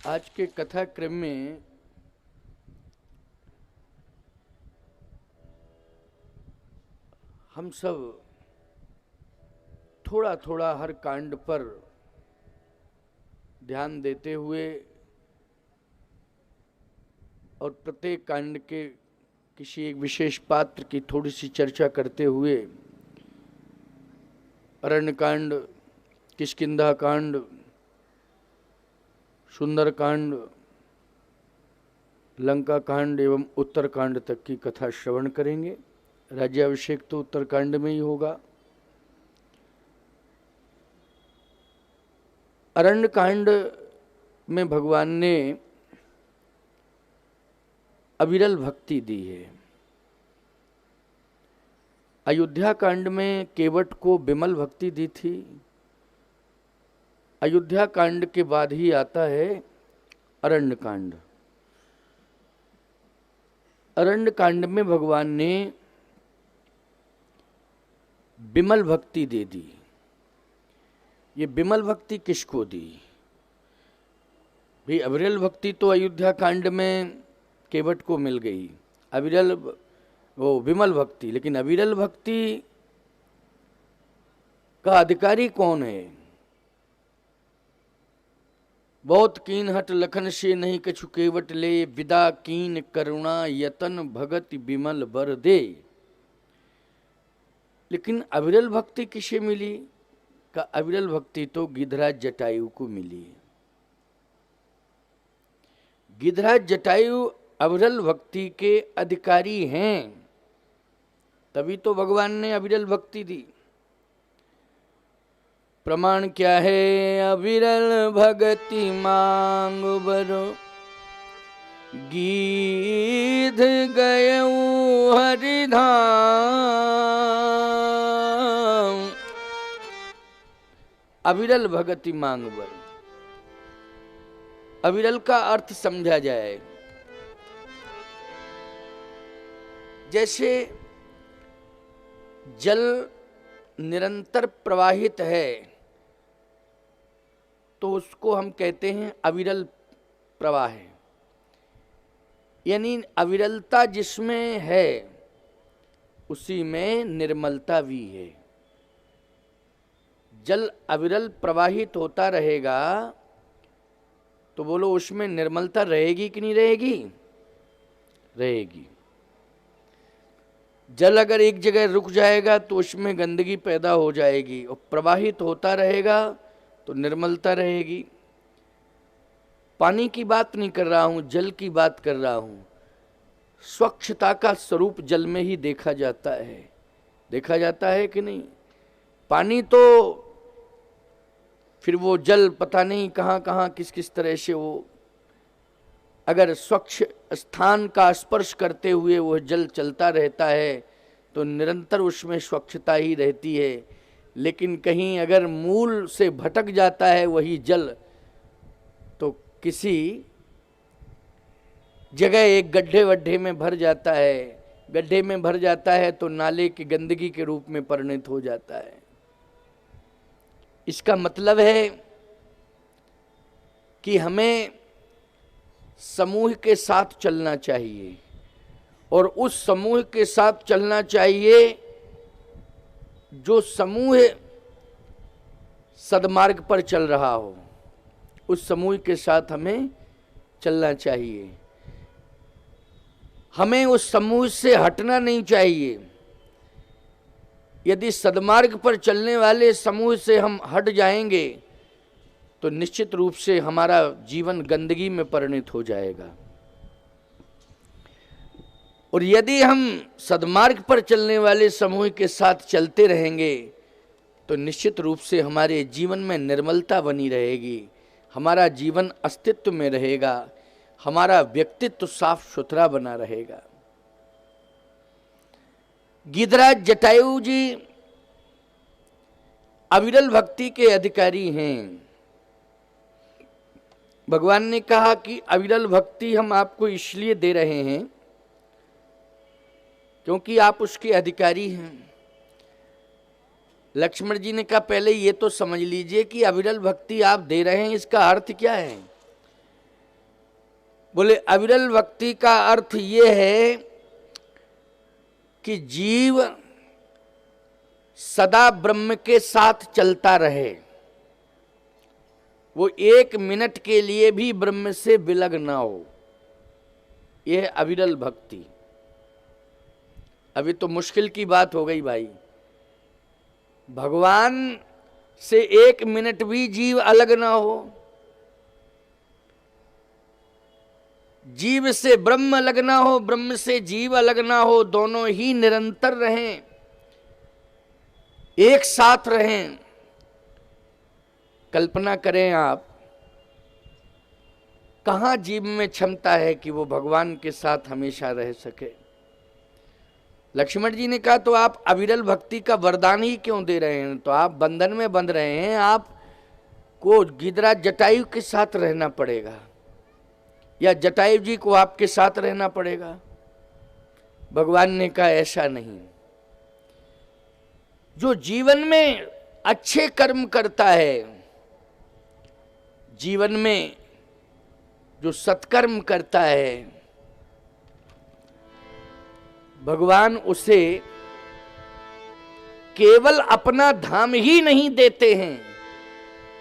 आज के कथा क्रम में हम सब थोड़ा थोड़ा हर कांड पर ध्यान देते हुए और प्रत्येक कांड के किसी एक विशेष पात्र की थोड़ी सी चर्चा करते हुए अरण्य कांड, किष्किंधा कांड, सुंदर कांड, लंका कांड एवं उत्तर कांड तक की कथा श्रवण करेंगे। राज्याभिषेक तो उत्तर कांड में ही होगा। अरण्य कांड में भगवान ने अविरल भक्ति दी है। अयोध्या कांड में केवट को विमल भक्ति दी थी। अयोध्या कांड के बाद ही आता है अरण्य कांड। अरण्य कांड में भगवान ने विमल भक्ति दे दी। ये विमल भक्ति किसको दी? भाई अविरल भक्ति तो अयोध्या कांड में केवट को मिल गई, अविरल वो विमल भक्ति। लेकिन अविरल भक्ति का अधिकारी कौन है? बहुत कीन हट लखन से नहीं कछु केवट ले, विदा कीन करुणा यतन भगत विमल बर दे। लेकिन अविरल भक्ति किसे मिली? का अविरल भक्ति तो गिधराज जटायु को मिली। गिधराज जटायु अविरल भक्ति के अधिकारी हैं, तभी तो भगवान ने अविरल भक्ति दी। प्रमाण क्या है? अविरल भगति मांग बरो, गीध गयऊ हरिधाम। अविरल भगति मांग बर, अविरल का अर्थ समझा जाए। जैसे जल निरंतर प्रवाहित है तो उसको हम कहते हैं अविरल प्रवाह है, यानी अविरलता जिसमें है उसी में निर्मलता भी है। जल अविरल प्रवाहित होता रहेगा तो बोलो उसमें निर्मलता रहेगी कि नहीं रहेगी? रहेगी। जल अगर एक जगह रुक जाएगा तो उसमें गंदगी पैदा हो जाएगी, और प्रवाहित होता रहेगा तो निर्मलता रहेगी। पानी की बात नहीं कर रहा हूं, जल की बात कर रहा हूं। स्वच्छता का स्वरूप जल में ही देखा जाता है। देखा जाता है कि नहीं? पानी तो फिर वो जल पता नहीं कहां कहां किस किस तरह से वो अगर स्वच्छ स्थान का स्पर्श करते हुए वह जल चलता रहता है तो निरंतर उसमें स्वच्छता ही रहती है। लेकिन कहीं अगर मूल से भटक जाता है वही जल तो किसी जगह एक गड्ढे वड्ढे में भर जाता है। गड्ढे में भर जाता है तो नाले की गंदगी के रूप में परिणत हो जाता है। इसका मतलब है कि हमें समूह के साथ चलना चाहिए, और उस समूह के साथ चलना चाहिए जो समूह सद्मार्ग पर चल रहा हो। उस समूह के साथ हमें चलना चाहिए। हमें उस समूह से हटना नहीं चाहिए। यदि सद्मार्ग पर चलने वाले समूह से हम हट जाएंगे तो निश्चित रूप से हमारा जीवन गंदगी में परिणत हो जाएगा। और यदि हम सद्मार्ग पर चलने वाले समूह के साथ चलते रहेंगे तो निश्चित रूप से हमारे जीवन में निर्मलता बनी रहेगी, हमारा जीवन अस्तित्व में रहेगा, हमारा व्यक्तित्व साफ सुथरा बना रहेगा। गिधराज जटायु जी अविरल भक्ति के अधिकारी हैं। भगवान ने कहा कि अविरल भक्ति हम आपको इसलिए दे रहे हैं क्योंकि आप उसके अधिकारी हैं। लक्ष्मण जी ने कहा पहले ये तो समझ लीजिए कि अविरल भक्ति आप दे रहे हैं इसका अर्थ क्या है। बोले अविरल भक्ति का अर्थ ये है कि जीव सदा ब्रह्म के साथ चलता रहे, वो एक मिनट के लिए भी ब्रह्म से विलग ना हो। यह अविरल भक्ति। अभी तो मुश्किल की बात हो गई भाई, भगवान से एक मिनट भी जीव अलग ना हो, जीव से ब्रह्म अलग ना हो, ब्रह्म से जीव अलग ना हो, दोनों ही निरंतर रहें, एक साथ रहें। कल्पना करें आप, कहां जीव में क्षमता है कि वो भगवान के साथ हमेशा रह सके। लक्ष्मण जी ने कहा तो आप अविरल भक्ति का वरदान ही क्यों दे रहे हैं? तो आप बंधन में बंध रहे हैं, आपको गिरिराज जटायु के साथ रहना पड़ेगा या जटायु जी को आपके साथ रहना पड़ेगा। भगवान ने कहा ऐसा नहीं। जो जीवन में अच्छे कर्म करता है, जीवन में जो सत्कर्म करता है, भगवान उसे केवल अपना धाम ही नहीं देते हैं,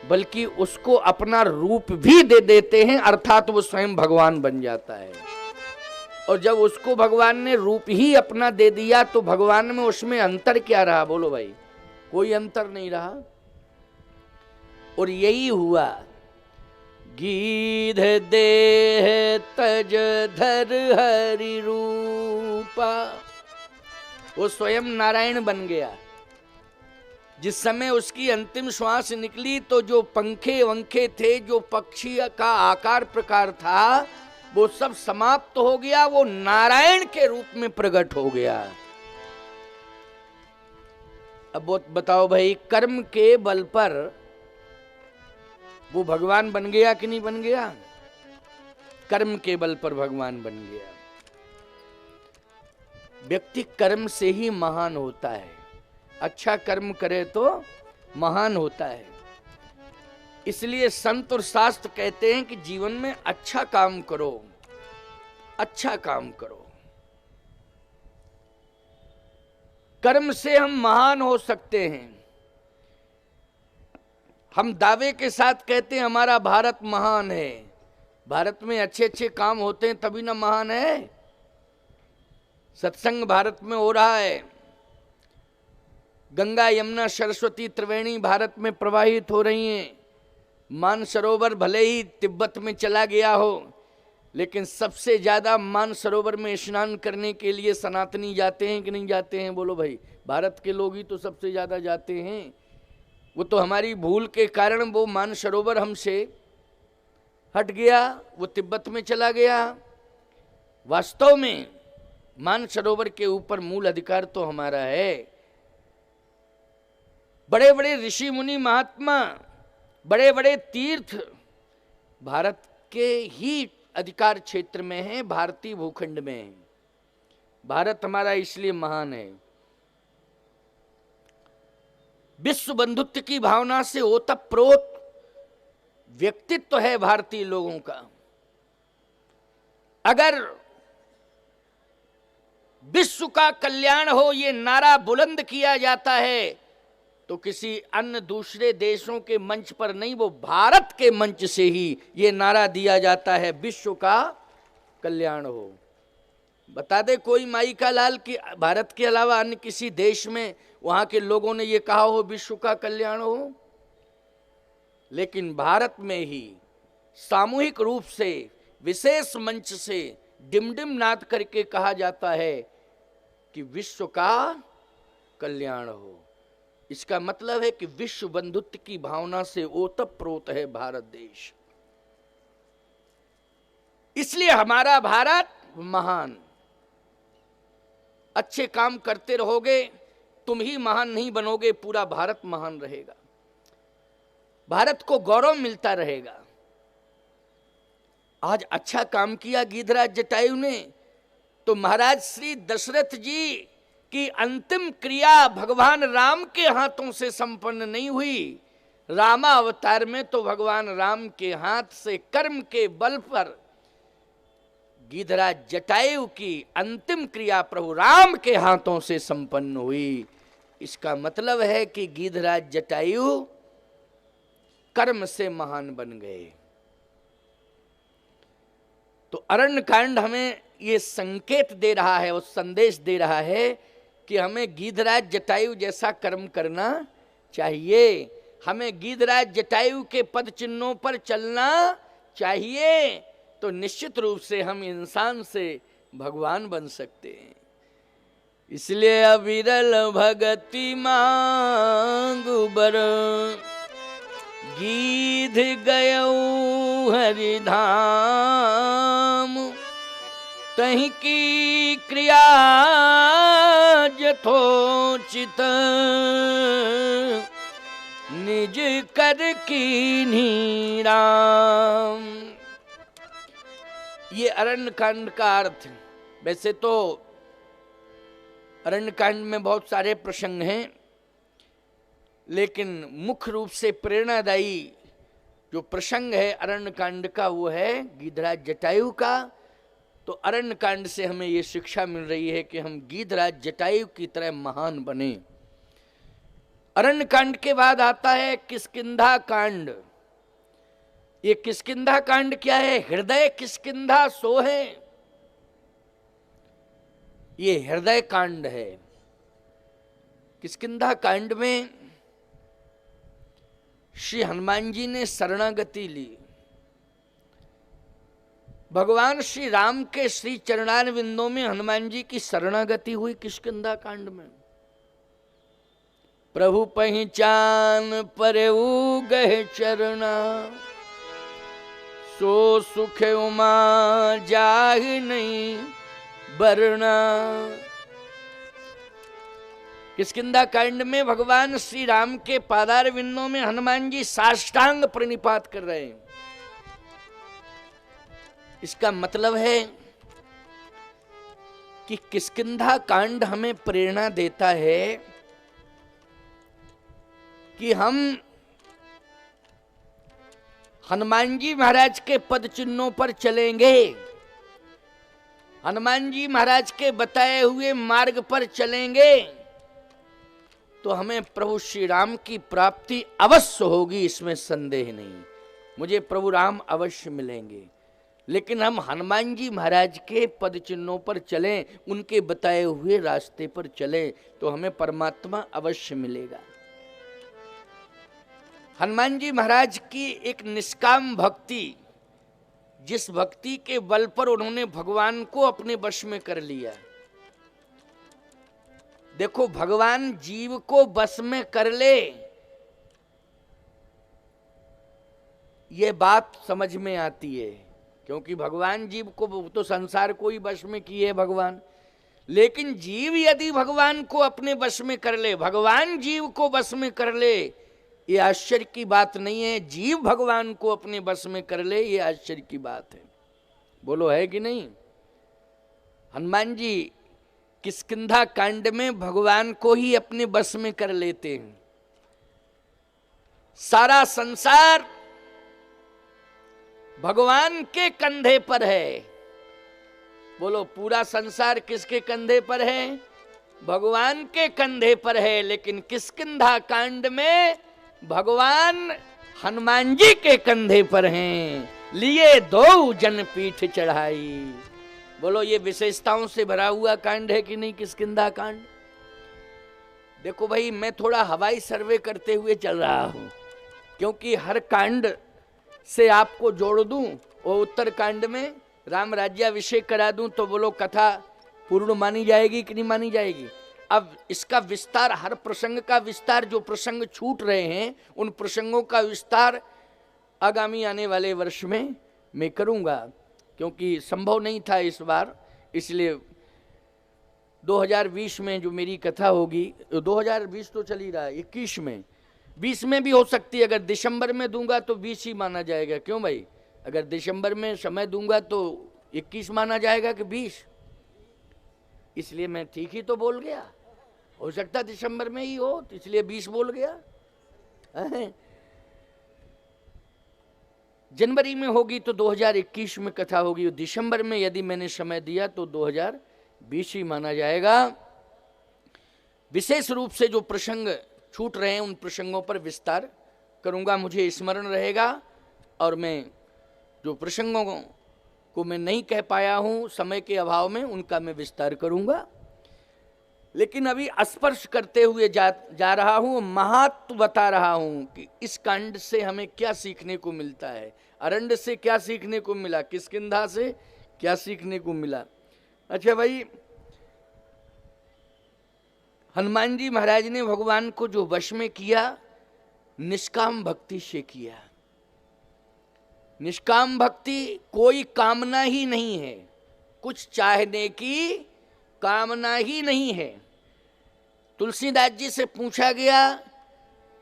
बल्कि उसको अपना रूप भी दे देते हैं, अर्थात वो स्वयं भगवान बन जाता है। और जब उसको भगवान ने रूप ही अपना दे दिया तो भगवान में उसमें अंतर क्या रहा? बोलो भाई, कोई अंतर नहीं रहा। और यही हुआ, गीध देह तज धर हरि रूपा, वो स्वयं नारायण बन गया। जिस समय उसकी अंतिम श्वास निकली तो जो पंखे वंखे थे, जो पक्षी का आकार प्रकार था, वो सब समाप्त हो गया, वो नारायण के रूप में प्रकट हो गया। अब वो बताओ भाई, कर्म के बल पर वो भगवान बन गया कि नहीं बन गया? कर्म के बल पर भगवान बन गया। व्यक्ति कर्म से ही महान होता है, अच्छा कर्म करे तो महान होता है। इसलिए संत और शास्त्र कहते हैं कि जीवन में अच्छा काम करो, अच्छा काम करो। कर्म से हम महान हो सकते हैं। हम दावे के साथ कहते हैं हमारा भारत महान है। भारत में अच्छे अच्छे काम होते हैं तभी ना महान है। सत्संग भारत में हो रहा है, गंगा यमुना सरस्वती त्रिवेणी भारत में प्रवाहित हो रही हैं। मानसरोवर भले ही तिब्बत में चला गया हो, लेकिन सबसे ज्यादा मानसरोवर में स्नान करने के लिए सनातनी जाते हैं कि नहीं जाते हैं? बोलो भाई, भारत के लोग ही तो सबसे ज्यादा जाते हैं। वो तो हमारी भूल के कारण वो मानसरोवर हमसे हट गया, वो तिब्बत में चला गया। वास्तव में मानसरोवर के ऊपर मूल अधिकार तो हमारा है। बड़े बड़े ऋषि मुनि महात्मा, बड़े बड़े तीर्थ भारत के ही अधिकार क्षेत्र में है, भारतीय भूखंड में है। भारत हमारा इसलिए महान है। विश्व बंधुत्व की भावना से ओतप्रोत व्यक्तित्व है भारतीय लोगों का। अगर विश्व का कल्याण हो ये नारा बुलंद किया जाता है तो किसी अन्य दूसरे देशों के मंच पर नहीं, वो भारत के मंच से ही ये नारा दिया जाता है, विश्व का कल्याण हो। बता दे कोई माई का लाल कि भारत के अलावा अन्य किसी देश में वहां के लोगों ने ये कहा हो विश्व का कल्याण हो? लेकिन भारत में ही सामूहिक रूप से विशेष मंच से डिमडिम नाद करके कहा जाता है कि विश्व का कल्याण हो। इसका मतलब है कि विश्व बंधुत्व की भावना से ओतप्रोत है भारत देश। इसलिए हमारा भारत महान। अच्छे काम करते रहोगे, तुम ही महान नहीं बनोगे, पूरा भारत महान रहेगा, भारत को गौरव मिलता रहेगा। आज अच्छा काम किया गिरिराज जटायु ने, तो महाराज श्री दशरथ जी की अंतिम क्रिया भगवान राम के हाथों से संपन्न नहीं हुई। रामा अवतार में तो भगवान राम के हाथ से कर्म के बल पर गीधराज जटायु की अंतिम क्रिया प्रभु राम के हाथों से संपन्न हुई। इसका मतलब है कि गीधराज जटायु कर्म से महान बन गए। तो अरण्य कांड हमें ये संकेत दे रहा है और संदेश दे रहा है कि हमें गीधराज जटायु जैसा कर्म करना चाहिए, हमें गीधराज जटायु के पद चिन्हों पर चलना चाहिए, तो निश्चित रूप से हम इंसान से भगवान बन सकते हैं। इसलिए अविरल भगति मांगु बर, गीध गयऊ हरिधाम, तहीं की क्रिया यथोचित, निज कर कीन्ही राम। ये अरण्य कांड का अर्थ। वैसे तो अरण्य कांड में बहुत सारे प्रसंग हैं, लेकिन मुख्य रूप से प्रेरणादायी जो प्रसंग है अरण्य कांड का वो है गीधराज जटायु का। तो अरण्य कांड से हमें ये शिक्षा मिल रही है कि हम गीधराज जटायु की तरह महान बने। अरण्य कांड के बाद आता है किष्किंधा कांड। ये किष्किंधा कांड क्या है? हृदय किष्किंधा सो है, ये हृदय कांड है। किष्किंधा कांड में श्री हनुमान जी ने शरणागति ली। भगवान श्री राम के श्री चरणारविंदों में हनुमान जी की शरणागति हुई किष्किंधा कांड में। प्रभु पहचान परऊ गए चरना, सो सुख उमा जाहि नहीं बरना। किष्किंधा कांड में भगवान श्री राम के पादार विंदों में हनुमान जी साष्टांग प्रणिपात कर रहे हैं। इसका मतलब है कि किष्किंधा कांड हमें प्रेरणा देता है कि हम हनुमान जी महाराज के पद चिन्हों पर चलेंगे, हनुमान जी महाराज के बताए हुए मार्ग पर चलेंगे तो हमें प्रभु श्री राम की प्राप्ति अवश्य होगी, इसमें संदेह नहीं। मुझे प्रभु राम अवश्य मिलेंगे, लेकिन हम हनुमान जी महाराज के पद चिन्हों पर चलें, उनके बताए हुए रास्ते पर चलें तो हमें परमात्मा अवश्य मिलेगा। हनुमान जी महाराज की एक निष्काम भक्ति, जिस भक्ति के बल पर उन्होंने भगवान को अपने वश में कर लिया। देखो, भगवान जीव को वश में कर ले, ये बात समझ में आती है, क्योंकि भगवान जीव को तो संसार को ही वश में किए भगवान, लेकिन जीव यदि भगवान को अपने वश में कर ले, भगवान जीव को वश में कर ले, ये आश्चर्य की बात नहीं है। जीव भगवान को अपने वश में कर ले, ये आश्चर्य की बात है। बोलो, है कि नहीं? हनुमान जी किष्किंधा कांड में भगवान को ही अपने वश में कर लेते हैं। सारा संसार भगवान के कंधे पर है। बोलो, पूरा संसार किसके कंधे पर है? भगवान के कंधे पर है। लेकिन किष्किंधा कांड में भगवान हनुमान जी के कंधे पर हैं, लिए दो जन पीठ चढ़ाई। बोलो, ये विशेषताओं से भरा हुआ कांड है कि नहीं किष्किंधा कांड? देखो भाई, मैं थोड़ा हवाई सर्वे करते हुए चल रहा हूं, क्योंकि हर कांड से आपको जोड़ दूं और उत्तर कांड में राम राज्याभिषेक करा दूं तो बोलो कथा पूर्ण मानी जाएगी कि नहीं मानी जाएगी? अब इसका विस्तार, हर प्रसंग का विस्तार, जो प्रसंग छूट रहे हैं उन प्रसंगों का विस्तार आगामी आने वाले वर्ष में मैं करूंगा, क्योंकि संभव नहीं था इस बार। इसलिए 2020 में जो मेरी कथा होगी, 2020 तो चल ही रहा है, 21 में, 20 में भी हो सकती है। अगर दिसंबर में दूंगा तो 20 ही माना जाएगा। क्यों भाई? अगर दिसंबर में समय दूंगा तो 21 माना जाएगा कि 20? इसलिए मैं ठीक ही तो बोल गया। हो सकता दिसंबर में ही हो, इसलिए 20 बोल गया। जनवरी में होगी तो 2021 में कथा होगी, दिसंबर में यदि मैंने समय दिया तो 2020 ही माना जाएगा। विशेष रूप से जो प्रसंग छूट रहे हैं उन प्रसंगों पर विस्तार करूंगा, मुझे स्मरण रहेगा, और मैं जो प्रसंगों को मैं नहीं कह पाया हूं समय के अभाव में उनका मैं विस्तार करूंगा। लेकिन अभी स्पर्श करते हुए जा रहा हूं, महत्व बता रहा हूं कि इस कांड से हमें क्या सीखने को मिलता है, अरण्य से क्या सीखने को मिला, किष्किंधा से क्या सीखने को मिला। अच्छा भाई, हनुमान जी महाराज ने भगवान को जो वश में किया, निष्काम भक्ति से किया। निष्काम भक्ति, कोई कामना ही नहीं है, कुछ चाहने की कामना ही नहीं है। तुलसीदास जी से पूछा गया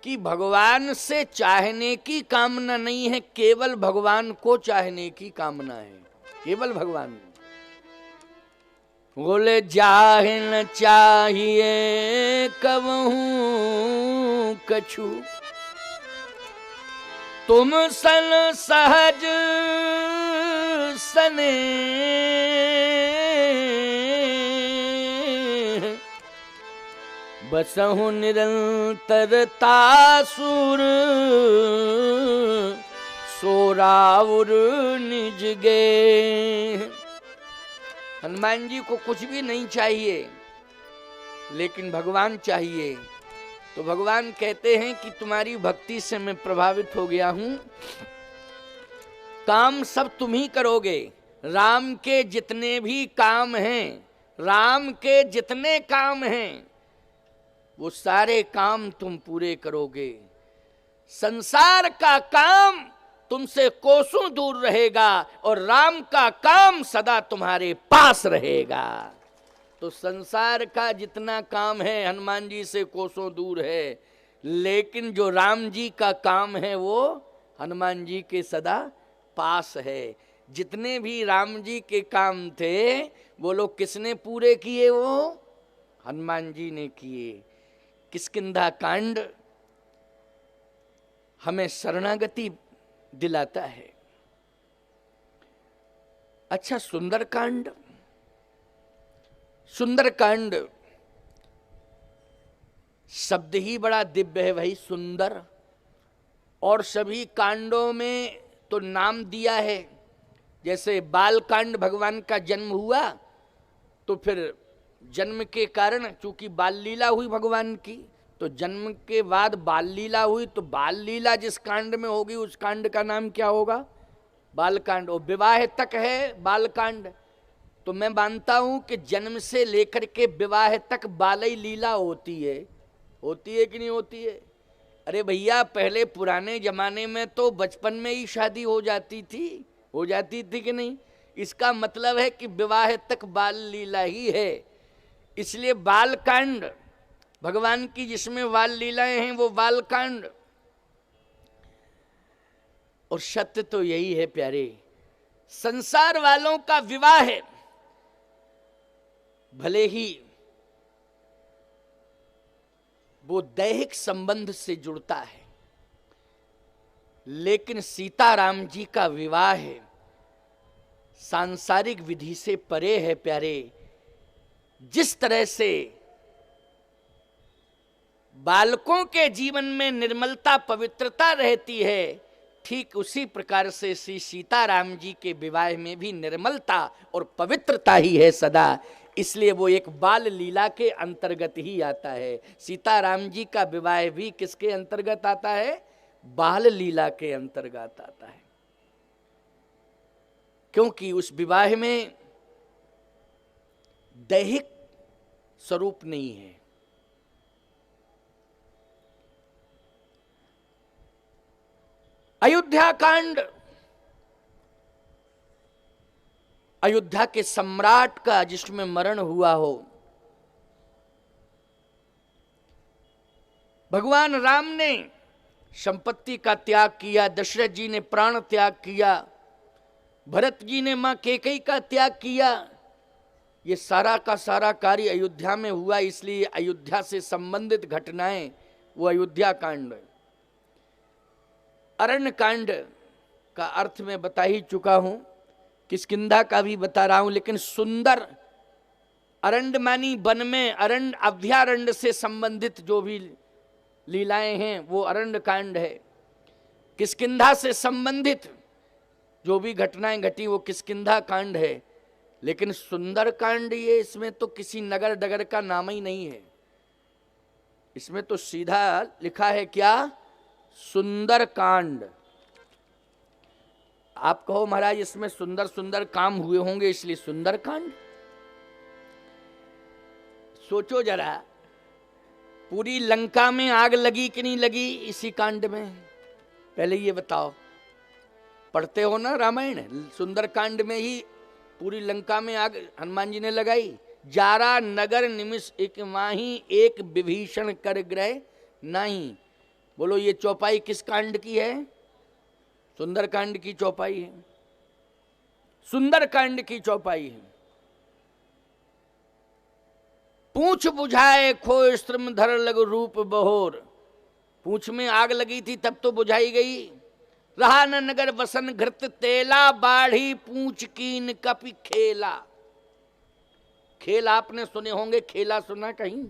कि भगवान से चाहने की कामना नहीं है, केवल भगवान को चाहने की कामना है, केवल भगवान। बोले जाहे न चाहिए कबहू कछु, तुम सन सहज सने, बसहु निरंतरता सुर, सोराउर निज गे। हनुमान जी को कुछ भी नहीं चाहिए, लेकिन भगवान चाहिए। तो भगवान कहते हैं कि तुम्हारी भक्ति से मैं प्रभावित हो गया हूं, काम सब तुम ही करोगे। राम के जितने भी काम हैं, राम के जितने काम हैं, वो सारे काम तुम पूरे करोगे। संसार का काम तुमसे कोसों दूर रहेगा और राम का काम सदा तुम्हारे पास रहेगा। तो संसार का जितना काम है हनुमान जी से कोसों दूर है, लेकिन जो राम जी का काम है वो हनुमान जी के सदा पास है। जितने भी राम जी के काम थे वो लोग किसने पूरे किए? वो हनुमान जी ने किए। किष्किंधा कांड हमें शरणागति दिलाता है। अच्छा, सुंदरकांड, सुंदरकांड शब्द ही बड़ा दिव्य है भाई, सुंदर। और सभी कांडों में तो नाम दिया है। जैसे बालकांड, भगवान का जन्म हुआ तो फिर जन्म के कारण चूंकि बाल लीला हुई भगवान की, तो जन्म के बाद बाल लीला हुई, तो बाल लीला जिस कांड में होगी उस कांड का नाम क्या होगा? बालकांड। और विवाह तक है बालकांड। तो मैं मानता हूं कि जन्म से लेकर के विवाह तक बाल लीला होती है। होती है कि नहीं होती है? अरे भैया, पहले पुराने जमाने में तो बचपन में ही शादी हो जाती थी कि नहीं? इसका मतलब है कि विवाह तक बाल लीला ही है। इसलिए बालकांड, भगवान की जिसमें बाल लीलाएं हैं वो बालकांड। और सत्य तो यही है प्यारे, संसार वालों का विवाह है भले ही वो दैहिक संबंध से जुड़ता है, लेकिन सीताराम जी का विवाह है सांसारिक विधि से परे है प्यारे। जिस तरह से बालकों के जीवन में निर्मलता पवित्रता रहती है, ठीक उसी प्रकार से श्री सीताराम जी के विवाह में भी निर्मलता और पवित्रता ही है सदा। इसलिए वो एक बाल लीला के अंतर्गत ही आता है। सीताराम जी का विवाह भी किसके अंतर्गत आता है? बाल लीला के अंतर्गत आता है, क्योंकि उस विवाह में दैहिक स्वरूप नहीं है। अयोध्या कांड, अयोध्या के सम्राट का जिसमें मरण हुआ हो, भगवान राम ने संपत्ति का त्याग किया, दशरथ जी ने प्राण त्याग किया, भरत जी ने मां कैकेयी का त्याग किया। ये सारा का सारा कार्य अयोध्या में हुआ। इसलिए अयोध्या से संबंधित घटनाएं वो अयोध्या कांड। अरण्य कांड का अर्थ मैं बता ही चुका हूं, किष्किंधा का भी बता रहा हूं, लेकिन सुंदर अरण्य मानी वन में अरण्य अभयारण्य से संबंधित जो भी लीलाएं हैं वो अरण्य कांड है। किष्किंधा से संबंधित जो भी घटनाएं घटी वो किष्किंधा कांड है। लेकिन सुंदर कांड, ये इसमें तो किसी नगर डगर का नाम ही नहीं है, इसमें तो सीधा लिखा है क्या, सुंदर कांड। आप कहो महाराज इसमें सुंदर सुंदर काम हुए होंगे इसलिए सुंदर कांड। सोचो जरा, पूरी लंका में आग लगी कि नहीं लगी इसी कांड में? पहले ये बताओ, पढ़ते हो ना रामायण, सुंदर कांड में ही पूरी लंका में आग हनुमान जी ने लगाई। जारा नगर निमिष एक माही, एक विभीषण कर ग्रह नहीं। बोलो ये चौपाई किस कांड की है? सुंदर कांड की चौपाई है, सुंदर कांड की चौपाई है। पूंछ बुझाए खो स्त्रम धर लग रूप बहोर, पूंछ में आग लगी थी तब तो बुझाई गई। रहा न नगर वसन घृत तेला, बाढ़ी पूंछ कीन कपि खेला। खेल आपने सुने होंगे, खेला सुना कहीं?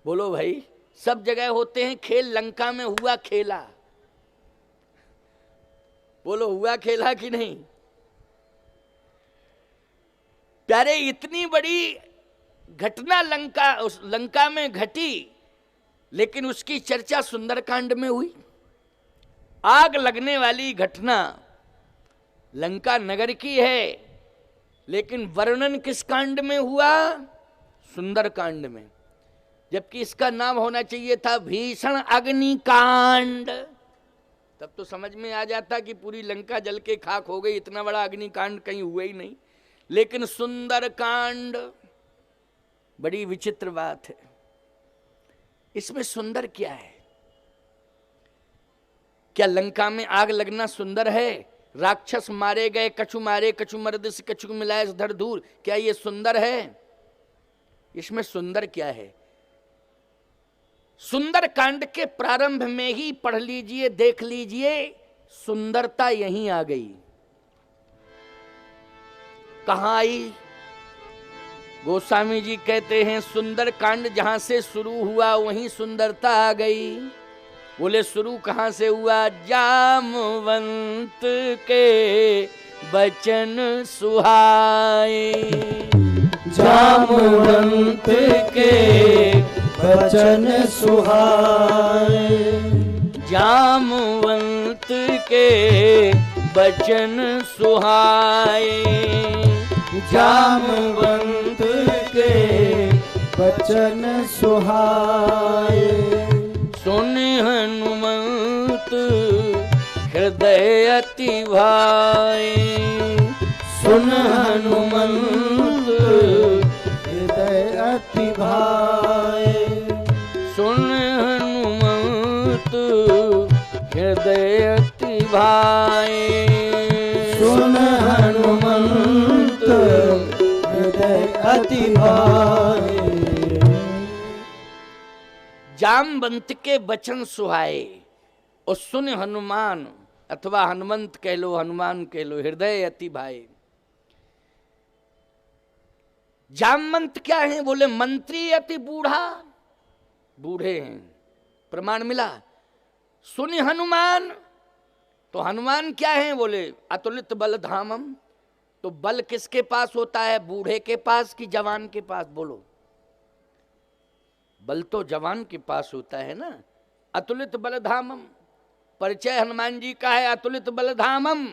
बोलो भाई, सब जगह होते हैं खेल, लंका में हुआ खेला। बोलो हुआ खेला कि नहीं? प्यारे, इतनी बड़ी घटना लंका में घटी, लेकिन उसकी चर्चा सुंदरकांड में हुई। आग लगने वाली घटना लंका नगर की है, लेकिन वर्णन किस कांड में हुआ? सुंदरकांड में। जबकि इसका नाम होना चाहिए था भीषण अग्निकांड, तब तो समझ में आ जाता कि पूरी लंका जल के खाक हो गई, इतना बड़ा अग्निकांड कहीं हुआ ही नहीं। लेकिन सुंदरकांड, बड़ी विचित्र बात है। इसमें सुंदर क्या है? क्या लंका में आग लगना सुंदर है? राक्षस मारे गए, कछु मारे कछु मर्द से कछु मिलाए धर दूर, क्या ये सुंदर है? इसमें सुंदर क्या है? सुंदर कांड के प्रारंभ में ही पढ़ लीजिए, देख लीजिए, सुंदरता यहीं आ गई। कहां आई? गोस्वामी जी कहते हैं सुंदर कांड जहां से शुरू हुआ वहीं सुंदरता आ गई। बोले शुरू कहां से हुआ? जामवंत के बचन सुहाए, जामवंत के बचन सुहाए, जामवंत के बचन सुहाए, जामवंत के बचन सुहाए। सुन हनुमंत हृदय अति भाए, सुन हनुमंत हृदय अति भाए, सुन हनुमंत हृदय अति भाए, सुन हनुमंत हृदय अति भाए। जामवंत के बचन सुहाए और सुन हनुमान अथवा हनुमंत कह लो, हनुमान कह लो, हृदय अति भाए। जामवंत क्या है? बोले मंत्री अति बूढ़ा, बूढ़े हैं, प्रमाण मिला। सुन हनुमान, तो हनुमान क्या है? बोले अतुलित बल धामम। तो बल किसके पास होता है? बूढ़े के पास कि जवान के पास? बोलो, बल तो जवान के पास होता है ना। अतुलित बलधामम, परिचय हनुमान जी का है अतुलित बलधामम।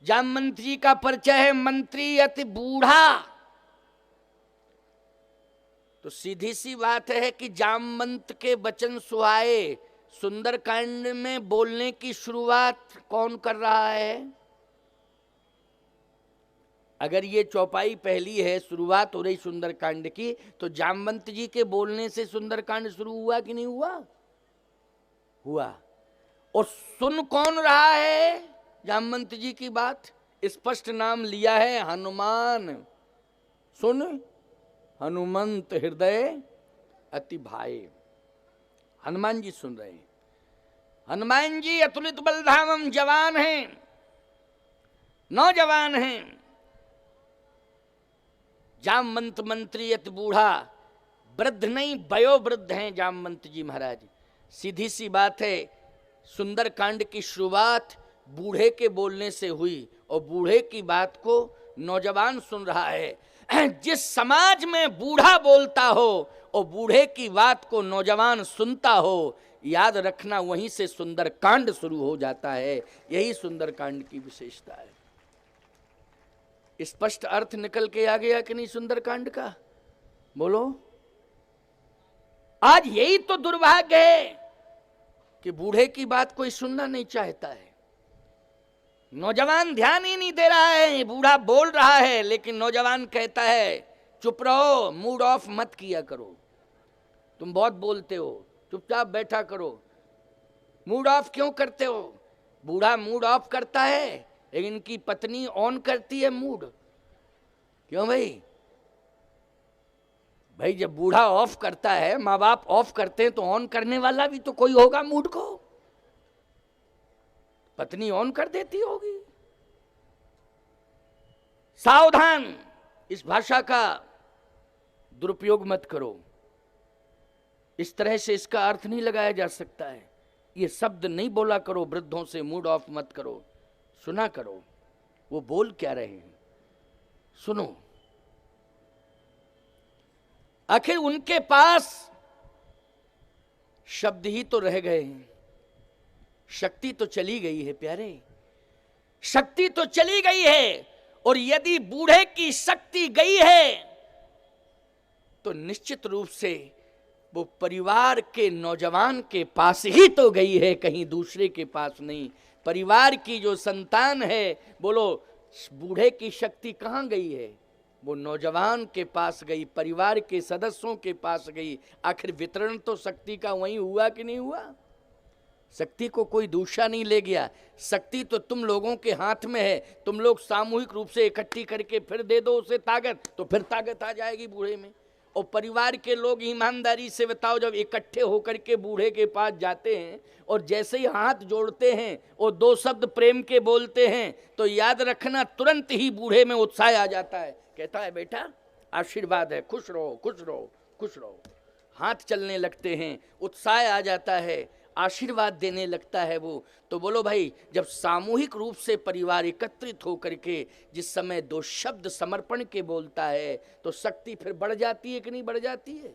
जामवंत जी का परिचय है मंत्री अति बूढ़ा। तो सीधी सी बात है कि जामवंत के बचन सुहाए, सुंदरकांड में बोलने की शुरुआत कौन कर रहा है? अगर ये चौपाई पहली है, शुरुआत हो रही सुंदरकांड की, तो जामवंत जी के बोलने से सुंदरकांड शुरू हुआ कि नहीं हुआ? हुआ। और सुन कौन रहा है जामवंत जी की बात? स्पष्ट नाम लिया है हनुमान। सुन हनुमंत हृदय अति भाए, हनुमान जी सुन रहे हैं। हनुमान जी अतुलित बलधामम जवान हैं, नौजवान हैं। जामवंत मंत्री अति बूढ़ा, वृद्ध नहीं वयोवृद्ध हैं जामवंत जी महाराज। सीधी सी बात है, सुंदर कांड की शुरुआत बूढ़े के बोलने से हुई और बूढ़े की बात को नौजवान सुन रहा है। जिस समाज में बूढ़ा बोलता हो और बूढ़े की बात को नौजवान सुनता हो, याद रखना वहीं से सुंदर कांड शुरू हो जाता है। यही सुंदर कांड की विशेषता है। स्पष्ट अर्थ निकल के आ गया कि नहीं सुंदर कांड का? बोलो। आज यही तो दुर्भाग्य है कि बूढ़े की बात कोई सुनना नहीं चाहता है। नौजवान ध्यान ही नहीं दे रहा है, बूढ़ा बोल रहा है लेकिन नौजवान कहता है चुप रहो, मूड ऑफ मत किया करो, तुम बहुत बोलते हो, चुपचाप बैठा करो। मूड ऑफ क्यों करते हो? बूढ़ा मूड ऑफ करता है लेकिन इनकी पत्नी ऑन करती है मूड। क्यों भाई? भाई जब बूढ़ा ऑफ करता है, माँ बाप ऑफ करते हैं, तो ऑन करने वाला भी तो कोई होगा मूड को। पत्नी ऑन कर देती होगी। सावधान, इस भाषा का दुरुपयोग मत करो। इस तरह से इसका अर्थ नहीं लगाया जा सकता है। ये शब्द नहीं बोला करो वृद्धों से, मूड ऑफ मत करो, सुना करो वो बोल क्या रहे हैं, सुनो। आखिर उनके पास शब्द ही तो रह गए हैं, शक्ति तो चली गई है प्यारे, शक्ति तो चली गई है। और यदि बूढ़े की शक्ति गई है तो निश्चित रूप से वो परिवार के नौजवान के पास ही तो गई है, कहीं दूसरे के पास नहीं। परिवार की जो संतान है, बोलो बूढ़े की शक्ति कहाँ गई है? वो नौजवान के पास गई, परिवार के सदस्यों के पास गई। आखिर वितरण तो शक्ति का वहीं हुआ कि नहीं हुआ? शक्ति को कोई दूसरा नहीं ले गया, शक्ति तो तुम लोगों के हाथ में है। तुम लोग सामूहिक रूप से इकट्ठी करके फिर दे दो उसे ताकत, तो फिर ताकत आ जाएगी बूढ़े में। और परिवार के लोग ईमानदारी से बताओ, जब इकट्ठे होकर के बूढ़े के पास जाते हैं और जैसे ही हाथ जोड़ते हैं और दो शब्द प्रेम के बोलते हैं, तो याद रखना तुरंत ही बूढ़े में उत्साह आ जाता है। कहता है बेटा आशीर्वाद है, खुश रहो खुश रहो खुश रहो। हाथ चलने लगते हैं, उत्साह आ जाता है, आशीर्वाद देने लगता है वो। तो बोलो भाई, जब सामूहिक रूप से परिवार एकत्रित होकर के जिस समय दो शब्द समर्पण के बोलता है, तो शक्ति फिर बढ़ जाती है कि नहीं बढ़ जाती है?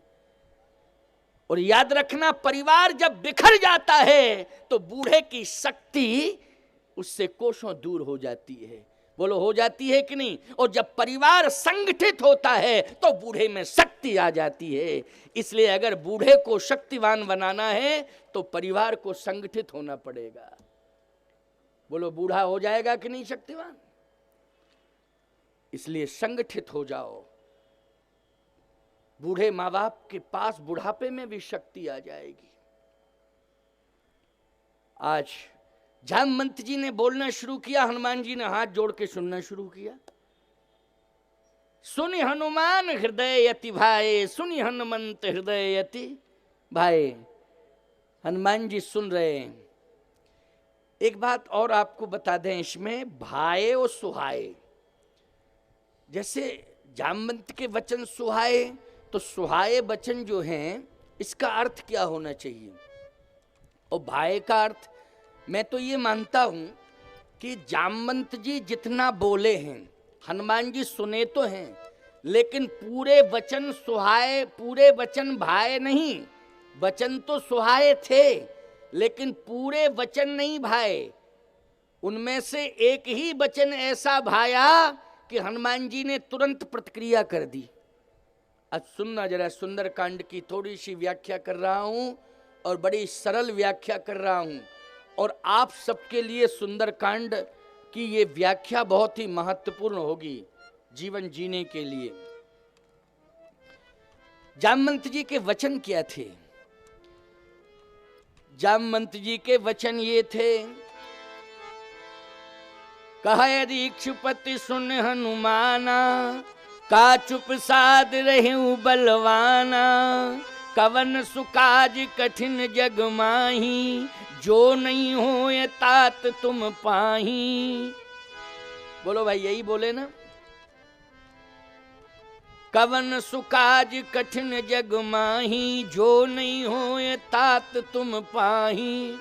और याद रखना, परिवार जब बिखर जाता है तो बूढ़े की शक्ति उससे कोसों दूर हो जाती है। बोलो हो जाती है कि नहीं? और जब परिवार संगठित होता है तो बूढ़े में शक्ति आ जाती है। इसलिए अगर बूढ़े को शक्तिवान बनाना है तो परिवार को संगठित होना पड़ेगा। बोलो बूढ़ा हो जाएगा कि नहीं शक्तिवान? इसलिए संगठित हो जाओ। बूढ़े माँ बाप के पास बुढ़ापे में भी शक्ति आ जाएगी। आज जामवंत जी ने बोलना शुरू किया, हनुमान जी ने हाथ जोड़ के सुनना शुरू किया। सुनि हनुमान हृदय यति भाए, सुनि हनुमंत हृदय यति भाए। हनुमान जी सुन रहे हैं। एक बात और आपको बता दें, इसमें भाए और सुहाए, जैसे जामवंत के वचन सुहाए, तो सुहाए वचन जो हैं इसका अर्थ क्या होना चाहिए? और भाए का अर्थ, मैं तो ये मानता हूं कि जामवंत जी जितना बोले हैं, हनुमान जी सुने तो हैं, लेकिन पूरे वचन सुहाए, पूरे वचन भाए नहीं। वचन तो सुहाए थे लेकिन पूरे वचन नहीं भाए। उनमें से एक ही वचन ऐसा भाया कि हनुमान जी ने तुरंत प्रतिक्रिया कर दी। अब सुनना जरा, सुंदर कांड की थोड़ी सी व्याख्या कर रहा हूं और बड़ी सरल व्याख्या कर रहा हूं, और आप सबके लिए सुंदर कांड की ये व्याख्या बहुत ही महत्वपूर्ण होगी जीवन जीने के लिए। जामवंत जी के वचन क्या थे? जामवंत जी के वचन ये थे, कहा यदि इक्षुपति सुन हनुमाना, का चुप साध रहूं बलवाना, कवन सुकाज कठिन जग माही, जो नहीं हो ये तात तुम पाही। बोलो भाई, यही बोले ना। कवन सुकाज कठिन जग माही, जो नहीं हो ये तात तुम पाही।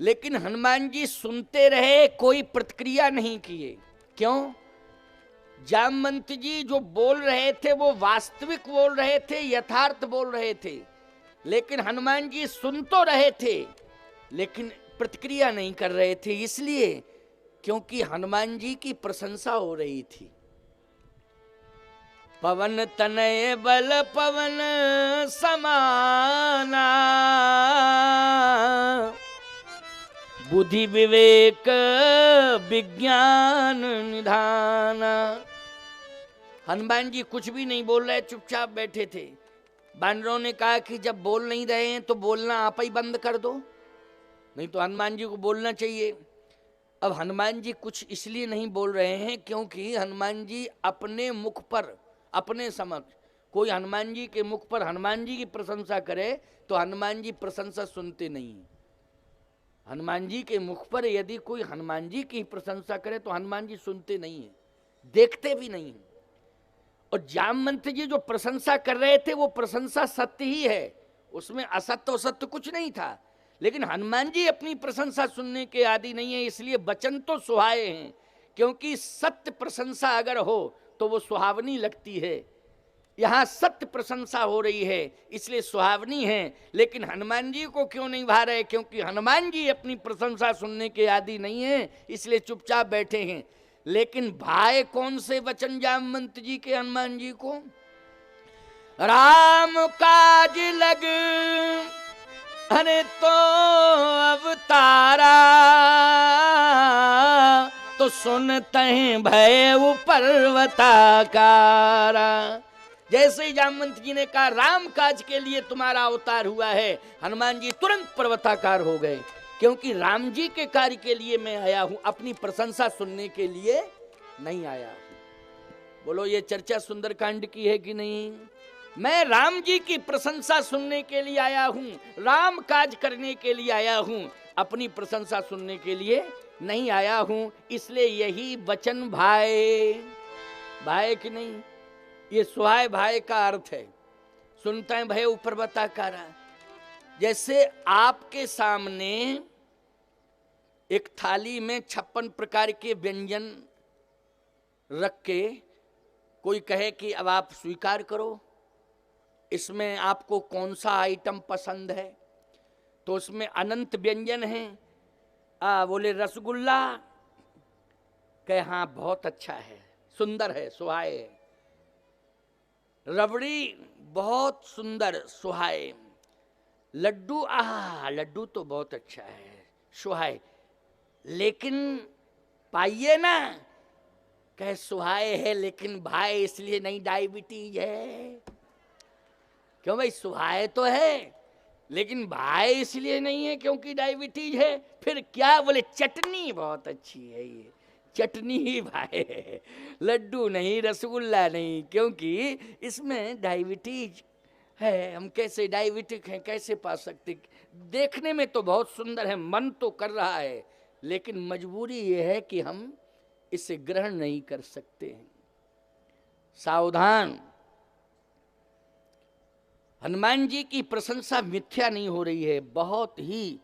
लेकिन हनुमान जी सुनते रहे, कोई प्रतिक्रिया नहीं किए। क्यों? जामवंत जी जो बोल रहे थे वो वास्तविक बोल रहे थे, यथार्थ बोल रहे थे। लेकिन हनुमान जी सुन तो रहे थे लेकिन प्रतिक्रिया नहीं कर रहे थे। इसलिए क्योंकि हनुमान जी की प्रशंसा हो रही थी। पवन तनय बल पवन समाना, बुद्धि विवेक विज्ञान निधाना। हनुमान जी कुछ भी नहीं बोल रहे, चुपचाप बैठे थे। बानरों ने कहा कि जब बोल नहीं रहे हैं तो बोलना आप ही बंद कर दो, नहीं तो हनुमान जी को बोलना चाहिए। अब हनुमान जी कुछ इसलिए नहीं बोल रहे हैं क्योंकि हनुमान जी अपने मुख पर, अपने समक्ष कोई हनुमान जी के मुख पर हनुमान जी की प्रशंसा करे तो हनुमान जी प्रशंसा सुनते नहीं। हनुमान जी के मुख पर यदि कोई हनुमान जी की प्रशंसा करे तो हनुमान जी सुनते नहीं है, देखते भी नहीं है। और जामवंत जी जो प्रशंसा कर रहे थे वो प्रशंसा सत्य ही है, उसमें असत्य और सत्य कुछ नहीं था। लेकिन हनुमान जी अपनी प्रशंसा सुनने के आदि नहीं है, इसलिए वचन तो सुहाए हैं। क्योंकि सत्य प्रशंसा अगर हो तो वो सुहावनी लगती है। यहाँ सत्य प्रशंसा हो रही है इसलिए सुहावनी है। लेकिन हनुमान जी को क्यों नहीं भा रहे? क्योंकि हनुमान जी अपनी प्रशंसा सुनने के आदि नहीं है, इसलिए चुपचाप बैठे हैं। लेकिन भाई कौन से वचन जामवंत जी के हनुमान जी को? राम काज लग अरे तो अवतारा, तो सुनते हैं भय पर्वताकारा। जैसे ही जामवंत जी ने कहा राम काज के लिए तुम्हारा अवतार हुआ है, हनुमान जी तुरंत पर्वताकार हो गए। क्योंकि राम जी के कार्य के लिए मैं आया हूं, अपनी प्रशंसा सुनने के लिए नहीं आया हूं। बोलो ये चर्चा सुंदरकांड की है कि नहीं? मैं राम जी की प्रशंसा सुनने के लिए आया हूं, राम काज करने के लिए आया हूं, अपनी प्रशंसा सुनने के लिए नहीं आया हूं। इसलिए यही वचन भाई, भाई कि नहीं, ये सुहाय भाई का अर्थ है। सुनते हैं भय पर्वताकारा। जैसे आपके सामने एक थाली में 56 प्रकार के व्यंजन रख के कोई कहे कि अब आप स्वीकार करो, इसमें आपको कौन सा आइटम पसंद है, तो उसमें अनंत व्यंजन हैं। बोले रसगुल्ला, कहे हाँ बहुत अच्छा है, सुंदर है, सुहाए है। रबड़ी बहुत सुंदर, सुहाए। लड्डू, लड्डू तो बहुत अच्छा है, सुहाए। लेकिन पाइए ना, कहे सुहाए है लेकिन भाई इसलिए नहीं, डायबिटीज है। क्यों भाई? सुहाए तो है लेकिन भाई इसलिए नहीं है क्योंकि डायबिटीज है। फिर क्या? बोले चटनी बहुत अच्छी है, ये चटनी ही भाई है, लड्डू नहीं, रसगुल्ला नहीं, क्योंकि इसमें डायबिटीज है। हम कैसे डायबिटिक हैं, कैसे पा सकते? देखने में तो बहुत सुंदर है, मन तो कर रहा है, लेकिन मजबूरी ये है कि हम इसे ग्रहण नहीं कर सकते हैं। सावधान, हनुमान जी की प्रशंसा मिथ्या नहीं हो रही है, बहुत ही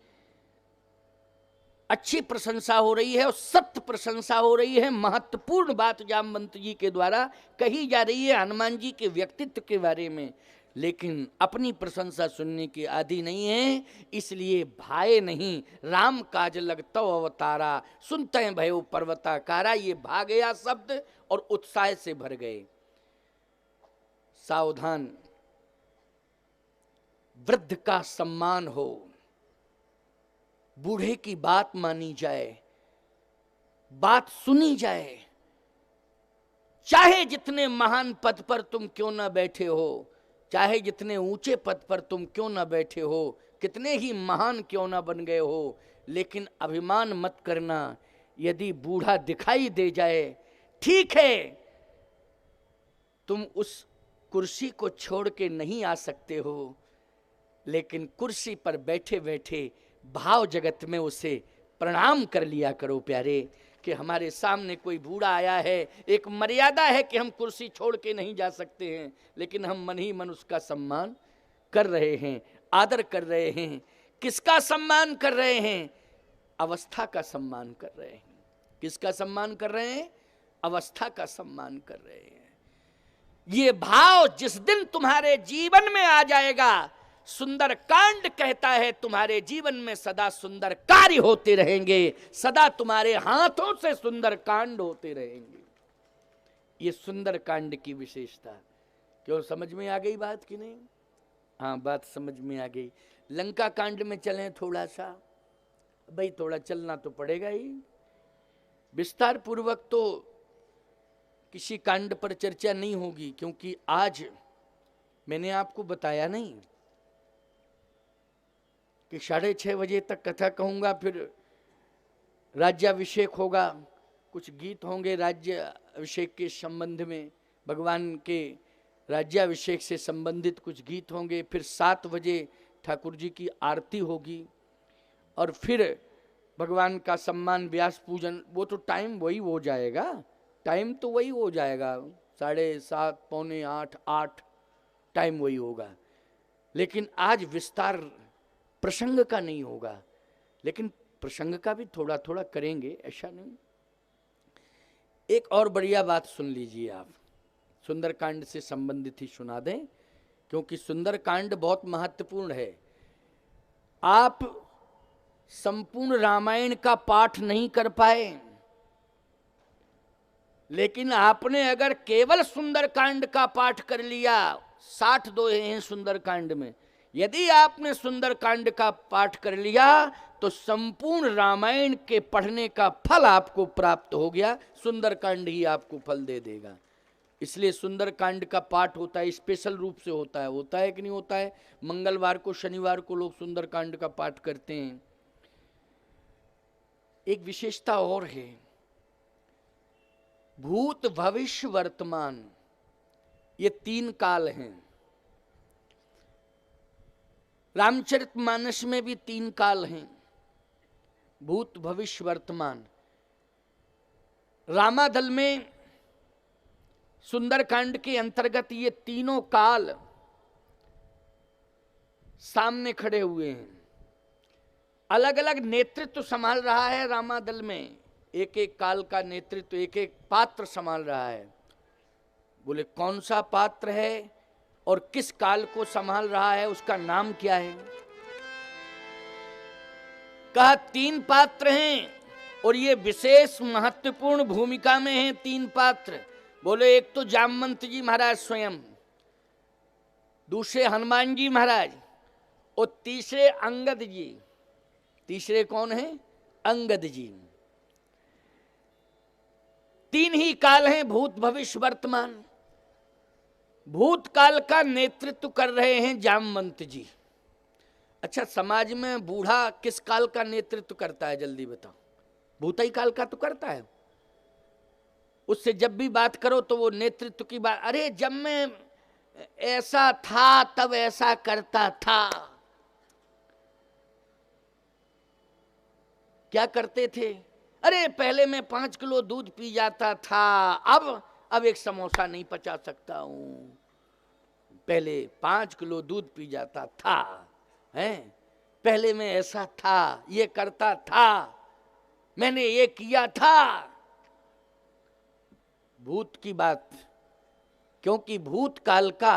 अच्छी प्रशंसा हो रही है और सत्य प्रशंसा हो रही है। महत्वपूर्ण बात जामवंत जी के द्वारा कही जा रही है हनुमान जी के व्यक्तित्व के बारे में। लेकिन अपनी प्रशंसा सुनने के आदि नहीं है, इसलिए भाए नहीं, राम काज लगतो अवतारा, सुनते हैं भयो पर्वताकारा। ये भाग गया शब्द और उत्साह से भर गए। सावधान, वृद्ध का सम्मान हो, बूढ़े की बात मानी जाए, बात सुनी जाए। चाहे जितने महान पद पर तुम क्यों ना बैठे हो, चाहे जितने ऊंचे पद पर तुम क्यों ना बैठे हो, कितने ही महान क्यों ना बन गए हो, लेकिन अभिमान मत करना। यदि बूढ़ा दिखाई दे जाए, ठीक है, तुम कुर्सी को छोड़ के नहीं आ सकते हो, लेकिन कुर्सी पर बैठे बैठे भाव जगत में उसे प्रणाम कर लिया करो प्यारे, कि हमारे सामने कोई बूढ़ा आया है, एक मर्यादा है कि हम कुर्सी छोड़ के नहीं जा सकते हैं, लेकिन हम मन ही मन उसका सम्मान कर रहे हैं, आदर कर रहे हैं। किसका सम्मान कर रहे हैं? अवस्था का सम्मान कर रहे हैं। किसका सम्मान कर रहे हैं? अवस्था का सम्मान कर रहे हैं। ये भाव जिस दिन तुम्हारे जीवन में आ जाएगा, सुंदर कांड कहता है तुम्हारे जीवन में सदा सुंदर कार्य होते रहेंगे, सदा तुम्हारे हाथों से सुंदर कांड होते रहेंगे। ये सुंदर कांड की विशेषता। क्यों, समझ में आ गई बात कि नहीं? हाँ, बात समझ में आ गई। लंका कांड में चलें थोड़ा सा। भाई थोड़ा चलना तो पड़ेगा ही, विस्तार पूर्वक तो किसी कांड पर चर्चा नहीं होगी, क्योंकि आज मैंने आपको बताया नहीं कि 6:30 बजे तक कथा कहूँगा, फिर राज्याभिषेक होगा, कुछ गीत होंगे राज्याभिषेक के संबंध में, भगवान के राज्याभिषेक से संबंधित कुछ गीत होंगे, फिर 7 बजे ठाकुर जी की आरती होगी, और फिर भगवान का सम्मान व्यास पूजन। वो तो टाइम वही हो जाएगा, टाइम तो वही हो जाएगा, 7:30 पौने 8 टाइम वही होगा। लेकिन आज विस्तार प्रसंग का नहीं होगा, लेकिन प्रसंग का भी थोड़ा थोड़ा करेंगे, ऐसा नहीं। एक और बढ़िया बात सुन लीजिए आप, सुंदरकांड से संबंधित ही सुना दें, क्योंकि सुंदरकांड बहुत महत्वपूर्ण है। आप संपूर्ण रामायण का पाठ नहीं कर पाए, लेकिन आपने अगर केवल सुंदरकांड का पाठ कर लिया, 60 दोहे हैं सुंदरकांड में, यदि आपने सुंदरकांड का पाठ कर लिया तो संपूर्ण रामायण के पढ़ने का फल आपको प्राप्त हो गया। सुंदरकांड ही आपको फल दे देगा। इसलिए सुंदरकांड का पाठ होता है, स्पेशल रूप से होता है कि नहीं होता है? मंगलवार को, शनिवार को लोग सुंदरकांड का पाठ करते हैं। एक विशेषता और है, भूत भविष्य वर्तमान, ये 3 काल हैं। रामचरितमानस में भी 3 काल हैं, भूत भविष्य वर्तमान। रामादल में सुंदरकांड के अंतर्गत ये तीनों काल सामने खड़े हुए हैं। अलग अलग नेतृत्व संभाल रहा है रामादल में, एक एक काल का नेतृत्व एक एक पात्र संभाल रहा है। बोले कौन सा पात्र है और किस काल को संभाल रहा है, उसका नाम क्या है? कहा 3 पात्र हैं और ये विशेष महत्वपूर्ण भूमिका में हैं 3 पात्र। बोले एक तो जामवंत जी महाराज स्वयं, दूसरे हनुमान जी महाराज और तीसरे अंगद जी। तीसरे कौन हैं? अंगद जी। 3 ही काल हैं, भूत भविष्य वर्तमान। भूतकाल का नेतृत्व कर रहे हैं जामवंत जी। अच्छा, समाज में बूढ़ा किस काल का नेतृत्व करता है, जल्दी बताओ? भूताई काल का तो करता है। उससे जब भी बात करो तो वो नेतृत्व की बात, अरे जब मैं ऐसा था तब ऐसा करता था। क्या करते थे? अरे पहले मैं 5 किलो दूध पी जाता था, अब एक समोसा नहीं पचा सकता हूं। पहले 5 किलो दूध पी जाता था, हैं? पहले मैं ऐसा था, ये करता था, मैंने ये किया था। भूत की बात, क्योंकि भूतकाल का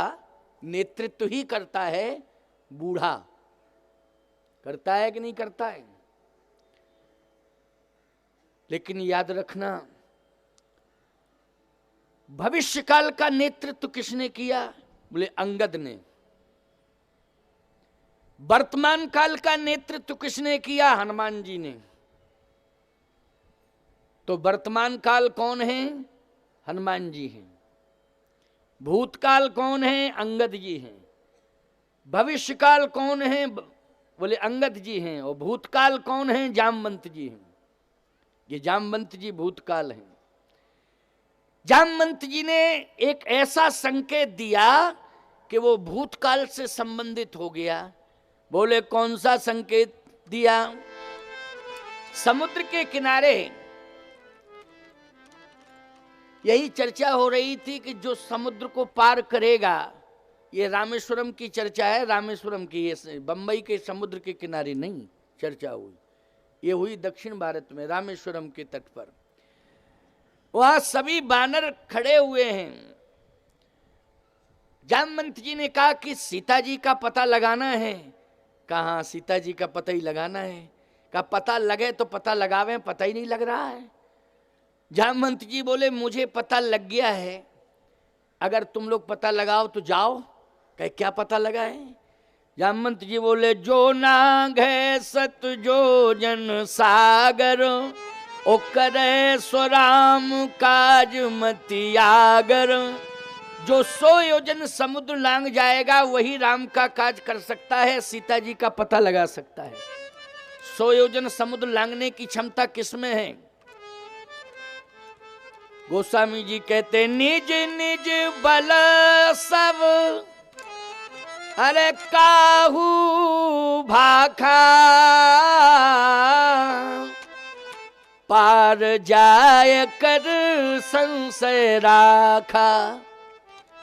नेतृत्व ही करता है बूढ़ा। करता है कि नहीं करता है? लेकिन याद रखना, भविष्य काल का नेतृत्व किसने किया? बोले अंगद ने। वर्तमान काल का नेतृत्व किसने किया? हनुमान जी ने। तो वर्तमान काल कौन है? हनुमान जी हैं। भूतकाल कौन है? अंगद जी हैं। भविष्य काल कौन है? बोले अंगद जी हैं। और भूतकाल कौन है? जामवंत जी हैं। ये जामवंत जी भूतकाल हैं। जामवंत जी ने एक ऐसा संकेत दिया कि वो भूतकाल से संबंधित हो गया। बोले कौन सा संकेत दिया? समुद्र के किनारे यही चर्चा हो रही थी कि जो समुद्र को पार करेगा, ये रामेश्वरम की चर्चा है, रामेश्वरम की, ये बंबई के समुद्र के किनारे नहीं चर्चा हुई, ये हुई दक्षिण भारत में रामेश्वरम के तट पर। वहां सभी बानर खड़े हुए हैं। जामवंत जी ने कहा कि सीता जी का पता लगाना है। कहा सीता जी का पता ही लगाना है? कहा पता लगे तो पता लगावे, पता ही नहीं लग रहा है। जामवंत जी बोले मुझे पता लग गया है, अगर तुम लोग पता लगाओ तो जाओ। कहे क्या पता लगा है? जामवंत जी बोले जो नाग है सत जो जन सागर, ओ करे सो राम काज मतियागर। जो 100 योजन समुद्र लांग जाएगा वही राम का काज कर सकता है, सीता जी का पता लगा सकता है। 100 योजन समुद्र लांगने की क्षमता किसमें है? गोस्वामी जी कहते निज निज बल सब अरे काहू भाखा, पार जाय कर संशय राखा।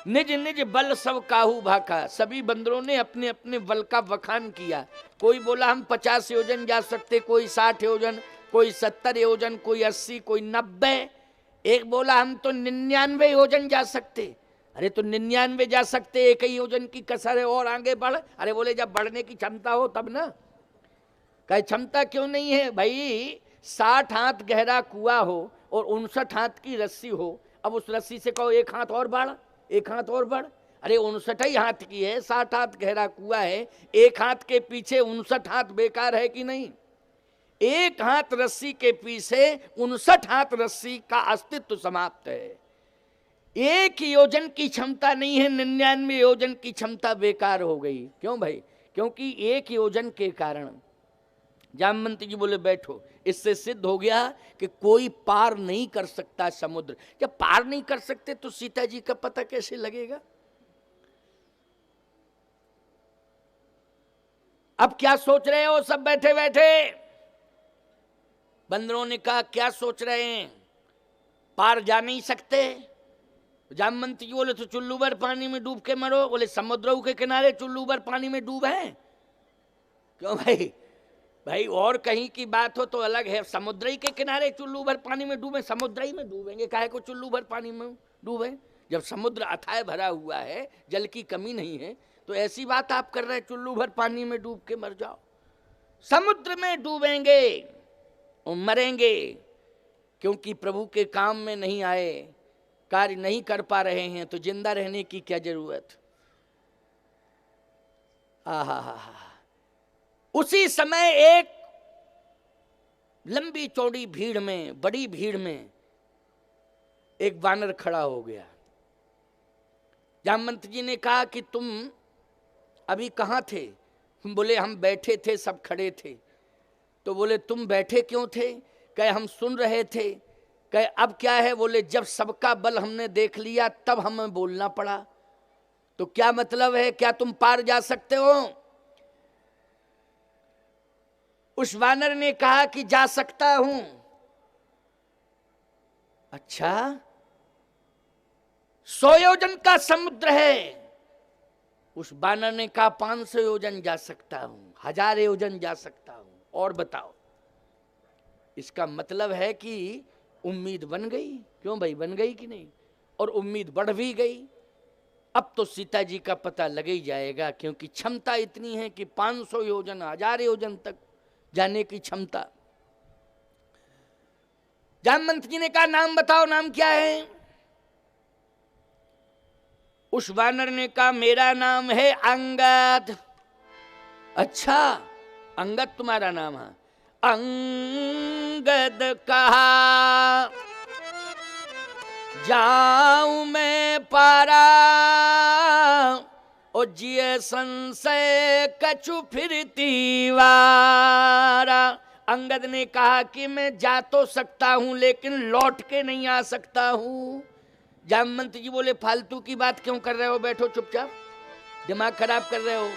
निज निज बल सब काहू भाखा, सभी बंदरों ने अपने अपने बल का वखान किया। कोई बोला हम 50 योजन जा सकते, कोई 60 योजन, कोई 70 योजन, कोई 80, कोई 90। एक बोला हम तो 99 योजन जा सकते। अरे तो 99 जा सकते, एक ही योजन की कसर है और आगे बढ़। अरे बोले जब बढ़ने की क्षमता हो तब ना। कहे क्षमता क्यों नहीं है भाई? 60 हाथ गहरा कुआं हो और 59 हाथ की रस्सी हो, अब उस रस्सी से कहो एक हाथ और बढ़, एक हाथ और बढ़। अरे 59 ही हाथ की है, 60 हाथ गहरा कुआं है, एक हाथ के पीछे 59 हाथ बेकार है कि नहीं? एक हाथ रस्सी के पीछे 59 हाथ रस्सी का अस्तित्व समाप्त है। एक योजन की क्षमता नहीं है, 99 योजन की क्षमता बेकार हो गई। क्यों भाई? क्योंकि एक योजन के कारण। जामवंत जी बोले बैठो, इससे सिद्ध हो गया कि कोई पार नहीं कर सकता समुद्र। जब पार नहीं कर सकते तो सीता जी का पता कैसे लगेगा? अब क्या सोच रहे हो सब बैठे बैठे? बंदरों ने कहा क्या सोच रहे हैं, पार जा नहीं सकते? जामवंत जी बोले तो चुल्लू भर पानी में डूब के मरो। बोले समुद्र के किनारे चुल्लू भर पानी में डूब है? क्यों भाई? भाई और कहीं की बात हो तो अलग है, समुद्र ही के किनारे चुल्लू भर पानी में डूबे, समुद्र ही में डूबेंगे, काहे को चुल्लू भर पानी में डूबे? जब समुद्र अथाह भरा हुआ है, जल की कमी नहीं है, तो ऐसी बात आप कर रहे हैं चुल्लू भर पानी में डूब के मर जाओ? समुद्र में डूबेंगे और मरेंगे, क्योंकि प्रभु के काम में नहीं आए, कार्य नहीं कर पा रहे हैं, तो जिंदा रहने की क्या जरूरत? आहा। उसी समय एक लंबी चौड़ी भीड़ में, बड़ी भीड़ में एक वानर खड़ा हो गया। जामवंत जी ने कहा कि तुम अभी कहाँ थे? बोले हम बैठे थे, सब खड़े थे। तो बोले तुम बैठे क्यों थे? कहे हम सुन रहे थे। कहे अब क्या है? बोले जब सबका बल हमने देख लिया तब हमें बोलना पड़ा। तो क्या मतलब है, क्या तुम पार जा सकते हो? उस वानर ने कहा कि जा सकता हूं। अच्छा, 100 योजन का समुद्र है। उस वानर ने कहा 500 योजन जा सकता हूं, 1000 योजन जा सकता हूं। और बताओ, इसका मतलब है कि उम्मीद बन गई। क्यों भाई? बन गई कि नहीं? और उम्मीद बढ़ भी गई। अब तो सीता जी का पता लग ही जाएगा, क्योंकि क्षमता इतनी है कि 500 योजन 1000 योजन तक जाने की क्षमता। जामवंत जी ने कहा नाम बताओ, नाम क्या है? उस वानर ने कहा मेरा नाम है अंगद। अच्छा, अंगद तुम्हारा नाम है? अंगद कहा जाऊं मैं पारा, और जिये संशय कछु फिरती वारा। अंगद ने कहा कि मैं जा तो सकता हूं लेकिन लौट के नहीं आ सकता हूं। जामवंत जी बोले फालतू की बात क्यों कर रहे हो, बैठो चुपचाप, दिमाग खराब कर रहे हो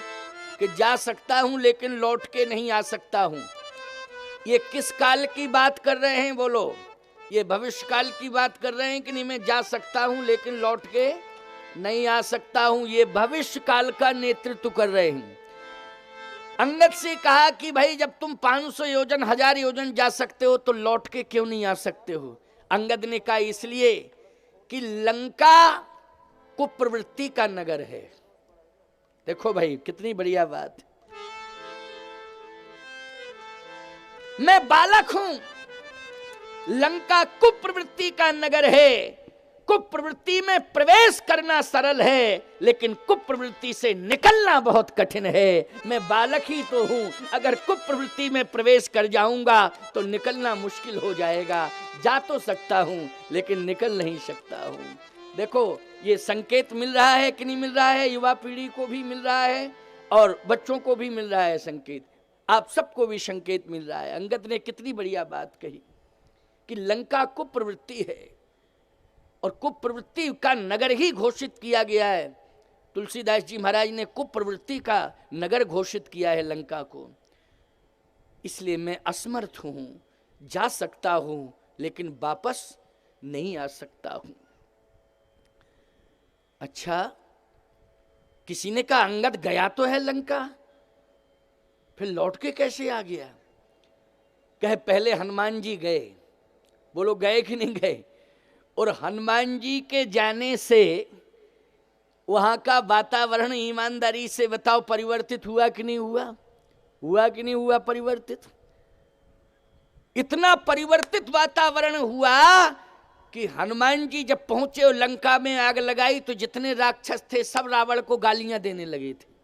कि जा सकता हूं लेकिन लौट के नहीं आ सकता हूं। ये किस काल की बात कर रहे हैं बोलो? ये भविष्य काल की बात कर रहे हैं कि नहीं? मैं जा सकता हूं लेकिन लौट के नहीं आ सकता हूं, ये भविष्य काल का नेतृत्व कर रहे हैं। अंगद से कहा कि भाई जब तुम 500 योजन 1000 योजन जा सकते हो तो लौट के क्यों नहीं आ सकते हो? अंगद ने कहा इसलिए कि लंका कुप्रवृत्ति का नगर है। देखो भाई कितनी बढ़िया बात। मैं बालक हूं, लंका कुप्रवृत्ति का नगर है, कुप्रवृत्ति में प्रवेश करना सरल है लेकिन कुप्रवृत्ति से निकलना बहुत कठिन है। मैं बालक ही तो हूं, अगर कुप्रवृत्ति में प्रवेश कर जाऊंगा तो निकलना मुश्किल हो जाएगा। जा तो सकता हूं लेकिन निकल नहीं सकता हूं। देखो ये संकेत मिल रहा है कि नहीं मिल रहा है? युवा पीढ़ी को भी मिल रहा है और बच्चों को भी मिल रहा है संकेत, आप सबको भी संकेत मिल रहा है। अंगद ने कितनी बढ़िया बात कही कि लंका कुप्रवृत्ति है और कुप्रवृत्ति का नगर ही घोषित किया गया है। तुलसीदास जी महाराज ने कुप्रवृत्ति का नगर घोषित किया है लंका को। इसलिए मैं असमर्थ हूं, जा सकता हूं लेकिन वापस नहीं आ सकता हूं। अच्छा, किसी ने कहा अंगद गया तो है लंका, फिर लौट के कैसे आ गया? कहे पहले हनुमान जी गए। बोलो गए कि नहीं गए? और हनुमान जी के जाने से वहां का वातावरण ईमानदारी से बताओ परिवर्तित हुआ कि नहीं हुआ? हुआ कि नहीं हुआ परिवर्तित? इतना परिवर्तित वातावरण हुआ कि हनुमान जी जब पहुंचे और लंका में आग लगाई तो जितने राक्षस थे सब रावण को गालियां देने लगे थे।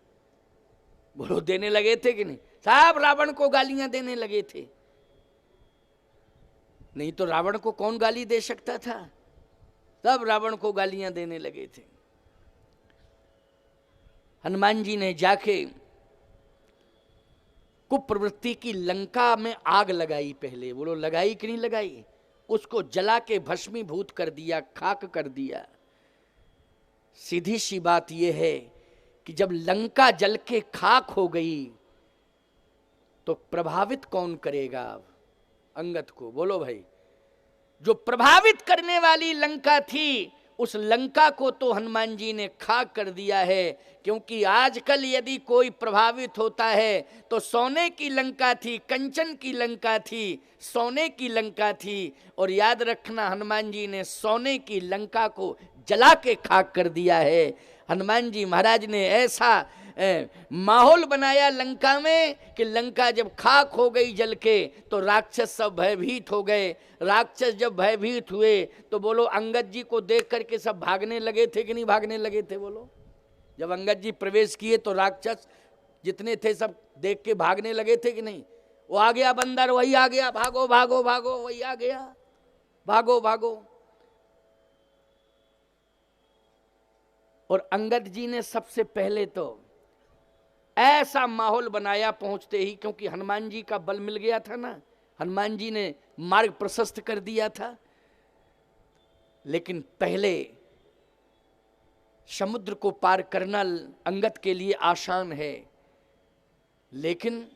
बोलो देने लगे थे कि नहीं? सब रावण को गालियां देने लगे थे। नहीं तो रावण को कौन गाली दे सकता था? सब रावण को गालियां देने लगे थे। हनुमान जी ने जाके कुप्रवृत्ति की लंका में आग लगाई। पहले बोलो लगाई कि नहीं लगाई? उसको जला के भस्मीभूत कर दिया, खाक कर दिया। सीधी सी बात यह है कि जब लंका जल के खाक हो गई तो प्रभावित कौन करेगा अब? अंगद को। बोलो भाई, जो प्रभावित करने वाली लंका थी उस लंका को तो हनुमान जी ने खाक कर दिया है। क्योंकि आजकल यदि कोई प्रभावित होता है तो सोने की लंका थी, कंचन की लंका थी, सोने की लंका थी। और याद रखना हनुमान जी ने सोने की लंका को जला के खाक कर दिया है। हनुमान जी महाराज ने ऐसा माहौल बनाया लंका में कि लंका जब खाक हो गई जल के तो राक्षस सब भयभीत हो गए। राक्षस जब भयभीत हुए तो बोलो अंगद जी को देख करके सब भागने लगे थे कि नहीं भागने लगे थे? बोलो जब अंगद जी प्रवेश किए तो राक्षस जितने थे सब देख के भागने लगे थे कि नहीं? वो आ गया बंदर, वही आ गया, भागो भागो भागो, वही आ गया, भागो भागो। और अंगद जी ने सबसे पहले तो ऐसा माहौल बनाया पहुंचते ही, क्योंकि हनुमान जी का बल मिल गया था ना, हनुमान जी ने मार्ग प्रशस्त कर दिया था। लेकिन पहले समुद्र को पार करना अंगद के लिए आसान है, लेकिन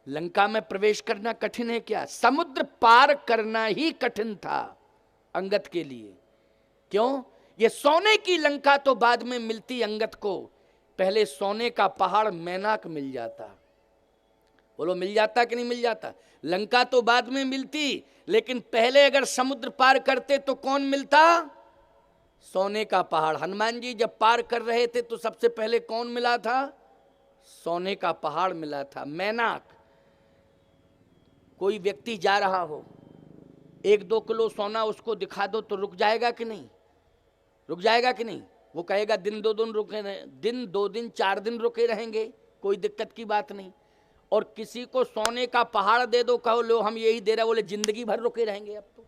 लंका में प्रवेश करना कठिन है क्या? समुद्र पार करना ही कठिन था अंगद के लिए। क्यों? ये सोने की लंका तो बाद में मिलती अंगद को, पहले सोने का पहाड़ मैनाक मिल जाता। बोलो मिल जाता कि नहीं मिल जाता? लंका तो बाद में मिलती, लेकिन पहले अगर समुद्र पार करते तो कौन मिलता? सोने का पहाड़। हनुमान जी जब पार कर रहे थे तो सबसे पहले कौन मिला था? सोने का पहाड़ मिला था, मैनाक। कोई व्यक्ति जा रहा हो, 1-2 किलो सोना उसको दिखा दो तो रुक जाएगा कि नहीं? रुक जाएगा कि नहीं? वो कहेगा दिन 2 दिन रुके, दिन 2 दिन 4 दिन रुके रहेंगे, कोई दिक्कत की बात नहीं। और किसी को सोने का पहाड़ दे दो, कहो लो हम यही दे रहे, बोले जिंदगी भर रुके रहेंगे, अब तो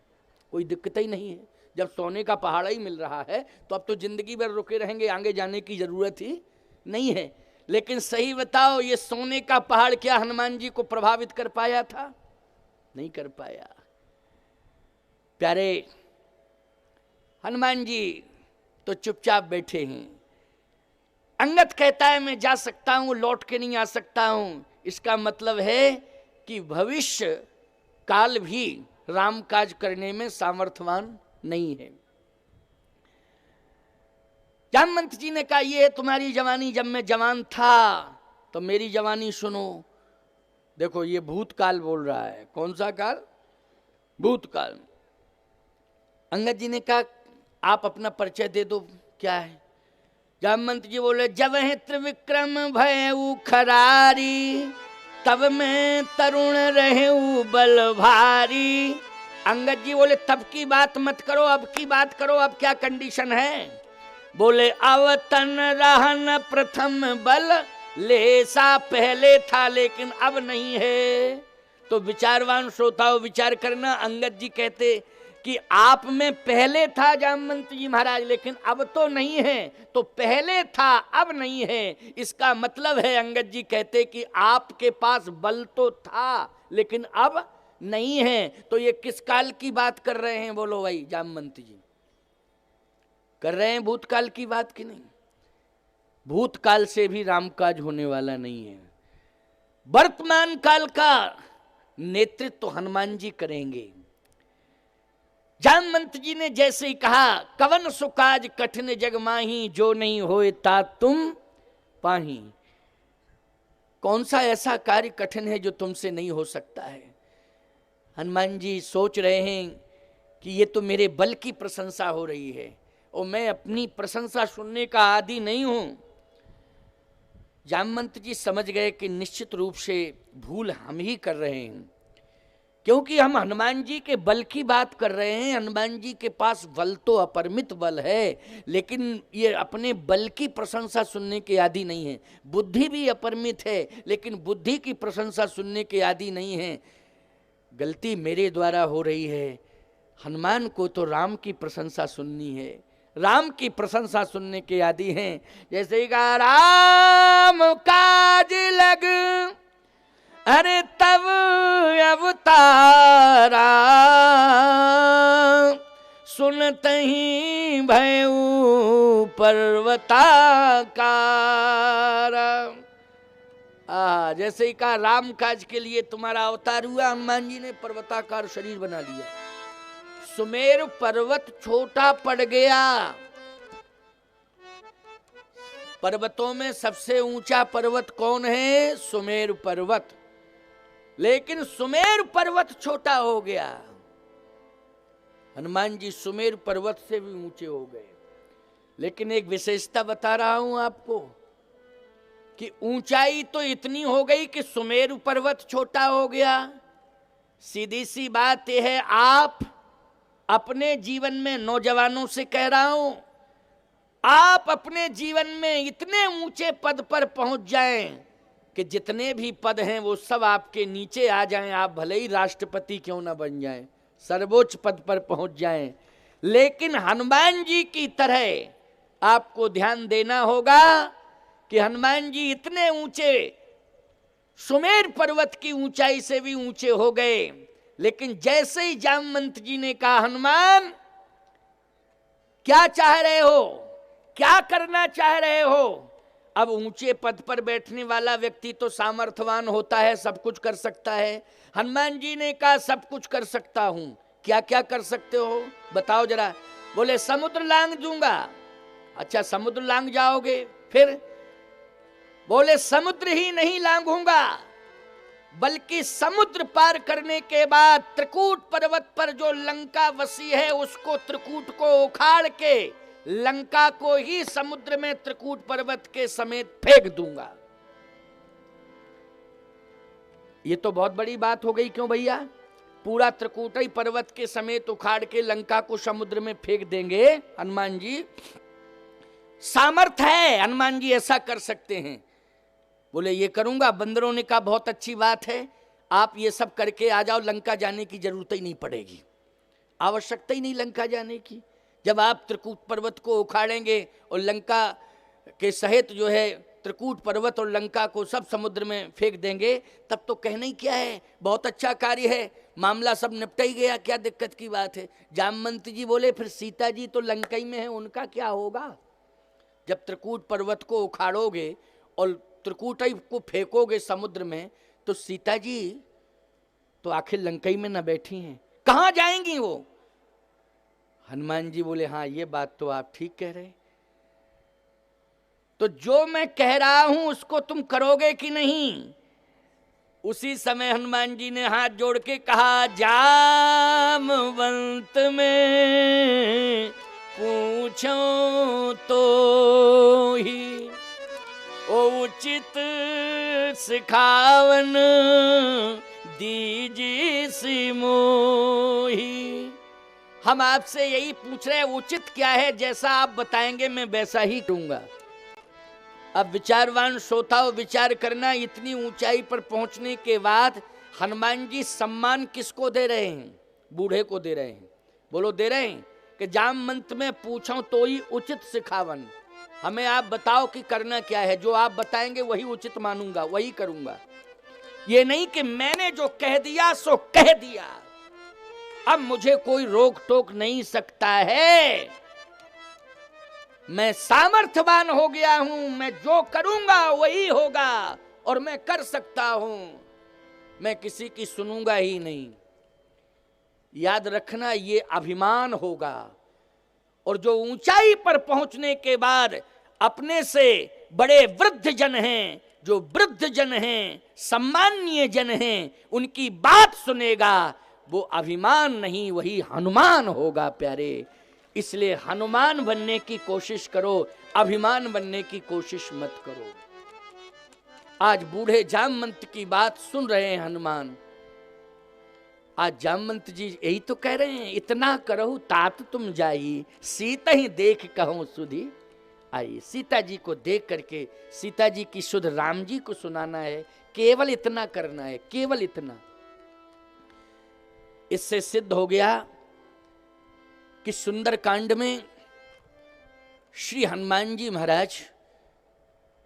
कोई दिक्कत ही नहीं है। जब सोने का पहाड़ ही मिल रहा है तो अब तो जिंदगी भर रुके रहेंगे, आगे जाने की जरूरत ही नहीं है। लेकिन सही बताओ, ये सोने का पहाड़ क्या हनुमान जी को प्रभावित कर पाया था? नहीं कर पाया। प्यारे, हनुमान जी तो चुपचाप बैठे हैं। अंगद कहता है मैं जा सकता हूं, लौट के नहीं आ सकता हूं। इसका मतलब है कि भविष्य काल भी राम काज करने में सामर्थ्यवान नहीं है। जामवंत जी ने कहा ये है तुम्हारी जवानी, जब मैं जवान था तो मेरी जवानी सुनो। देखो ये भूतकाल बोल रहा है। कौन सा काल? भूतकाल। अंगद जी ने कहा आप अपना परिचय दे दो, क्या है? जामवंत जी बोले जब है त्रिविक्रम भयऊ खरारी, तब मैं तरुण रहूं बल भारी। अंगद जी बोले तब की बात मत करो, अब की बात करो, अब क्या कंडीशन है? बोले अवतन रहन प्रथम बल, लेसा पहले था लेकिन अब नहीं है। तो विचारवान श्रोताओं विचार करना, अंगद जी कहते कि आप में पहले था जामवंत जी महाराज, लेकिन अब तो नहीं है। तो पहले था अब नहीं है, इसका मतलब है अंगद जी कहते कि आपके पास बल तो था लेकिन अब नहीं है। तो ये किस काल की बात कर रहे हैं बोलो भाई? जामवंत जी कर रहे हैं भूतकाल की बात कि नहीं? भूतकाल से भी रामकाज होने वाला नहीं है। वर्तमान काल का नेतृत्व तो हनुमान जी करेंगे। जामवंत जी ने जैसे ही कहा कवन सुकाज कठिन जग माही, जो नहीं होए ता तुम पाही। कौन सा ऐसा कार्य कठिन है जो तुमसे नहीं हो सकता है? हनुमान जी सोच रहे हैं कि ये तो मेरे बल की प्रशंसा हो रही है और मैं अपनी प्रशंसा सुनने का आदी नहीं हूं। जामवंत जी समझ गए कि निश्चित रूप से भूल हम ही कर रहे हैं, क्योंकि हम हनुमान जी के बल की बात कर रहे हैं। हनुमान जी के पास बल तो अपरिमित बल है, लेकिन ये अपने बल की प्रशंसा सुनने के आदी नहीं है। बुद्धि भी अपरिमित है, लेकिन बुद्धि की प्रशंसा सुनने के आदी नहीं है। गलती मेरे द्वारा हो रही है। हनुमान को तो राम की प्रशंसा सुननी है, राम की प्रशंसा सुनने के आदी हैं। जैसे कहा राम काज लग अरे तब अवतारा, सुनत ही भयऊ पर्वताकार। जैसे ही कहा राम काज के लिए तुम्हारा अवतार हुआ, हनुमान जी ने पर्वताकार शरीर बना लिया। सुमेर पर्वत छोटा पड़ गया। पर्वतों में सबसे ऊंचा पर्वत कौन है? सुमेर पर्वत। लेकिन सुमेर पर्वत छोटा हो गया। हनुमान जी सुमेर पर्वत से भी ऊंचे हो गए। लेकिन एक विशेषता बता रहा हूं आपको कि ऊंचाई तो इतनी हो गई कि सुमेर पर्वत छोटा हो गया। सीधी सी बात यह है, आप अपने जीवन में, नौजवानों से कह रहा हूं, आप अपने जीवन में इतने ऊंचे पद पर पहुंच जाएं कि जितने भी पद हैं वो सब आपके नीचे आ जाएं। आप भले ही राष्ट्रपति क्यों ना बन जाएं, सर्वोच्च पद पर पहुंच जाएं, लेकिन हनुमान जी की तरह आपको ध्यान देना होगा कि हनुमान जी इतने ऊंचे, सुमेर पर्वत की ऊंचाई से भी ऊंचे हो गए। लेकिन जैसे ही जामवंत जी ने कहा हनुमान क्या चाह रहे हो, क्या करना चाह रहे हो? अब ऊंचे पद पर बैठने वाला व्यक्ति तो सामर्थ्यवान होता है, सब कुछ कर सकता है। हनुमान जी ने कहा सब कुछ कर सकता हूं। क्या क्या कर सकते हो बताओ जरा? बोले समुद्र लांग दूंगा। अच्छा समुद्र लांग जाओगे? फिर बोले समुद्र ही नहीं लांघूंगा, बल्कि समुद्र पार करने के बाद त्रिकूट पर्वत पर जो लंका बसी है उसको, त्रिकूट को उखाड़ के लंका को ही समुद्र में त्रिकूट पर्वत के समेत फेंक दूंगा। ये तो बहुत बड़ी बात हो गई। क्यों भैया? पूरा त्रिकूटी पर्वत के समेत उखाड़ के लंका को समुद्र में फेंक देंगे हनुमान जी। सामर्थ है, हनुमान जी ऐसा कर सकते हैं। बोले ये करूंगा। बंदरों ने कहा बहुत अच्छी बात है, आप ये सब करके आ जाओ, लंका जाने की जरूरत ही नहीं पड़ेगी, आवश्यकता ही नहीं लंका जाने की। जब आप त्रिकूट पर्वत को उखाड़ेंगे और लंका के सहित जो है त्रिकूट पर्वत और लंका को सब समुद्र में फेंक देंगे, तब तो कहना ही क्या है, बहुत अच्छा कार्य है, मामला सब निपटा ही गया, क्या दिक्कत की बात है। जामवंत जी बोले फिर सीता जी तो लंका ही में है, उनका क्या होगा? जब त्रिकूट पर्वत को उखाड़ोगे और त्रिकूट को फेंकोगे समुद्र में, तो सीता जी तो आखिर लंका ही में न बैठी हैं, कहाँ जाएंगी वो? हनुमान जी बोले हाँ ये बात तो आप ठीक कह रहे, तो जो मैं कह रहा हूं उसको तुम करोगे कि नहीं? उसी समय हनुमान जी ने हाथ जोड़ के कहा, जामवंत में पूछो तो ही उचित सिखावन दीजिए सी मोही। हम आपसे यही पूछ रहे हैं, उचित क्या है, जैसा आप बताएंगे मैं वैसा ही करूंगा। अब विचारवान श्रोताओं विचार करना, इतनी ऊंचाई पर पहुंचने के बाद हनुमान जी सम्मान किसको दे रहे हैं? बूढ़े को दे रहे हैं। बोलो दे रहे हैं कि जामवंत में पूछो तो ही उचित सिखावन, हमें आप बताओ कि करना क्या है, जो आप बताएंगे वही उचित मानूंगा, वही करूंगा। ये नहीं कि मैंने जो कह दिया सो कह दिया, अब मुझे कोई रोक टोक नहीं सकता है, मैं सामर्थ्यवान हो गया हूं, मैं जो करूंगा वही होगा और मैं कर सकता हूं, मैं किसी की सुनूंगा ही नहीं। याद रखना, ये अभिमान होगा। और जो ऊंचाई पर पहुंचने के बाद अपने से बड़े वृद्ध जन हैं, जो वृद्ध जन हैं, सम्माननीय जन हैं, उनकी बात सुनेगा, वो अभिमान नहीं, वही हनुमान होगा प्यारे। इसलिए हनुमान बनने की कोशिश करो, अभिमान बनने की कोशिश मत करो। आज बूढ़े जामवंत की बात सुन रहे हैं हनुमान। आज जामवंत जी यही तो कह रहे हैं, इतना करहु तात तुम जाई, सीता ही देख कहूं सुधी आई। सीता जी को देख करके सीता जी की सुध राम जी को सुनाना है, केवल इतना करना है, केवल इतना। इससे सिद्ध हो गया कि सुंदर कांड में श्री हनुमान जी महाराज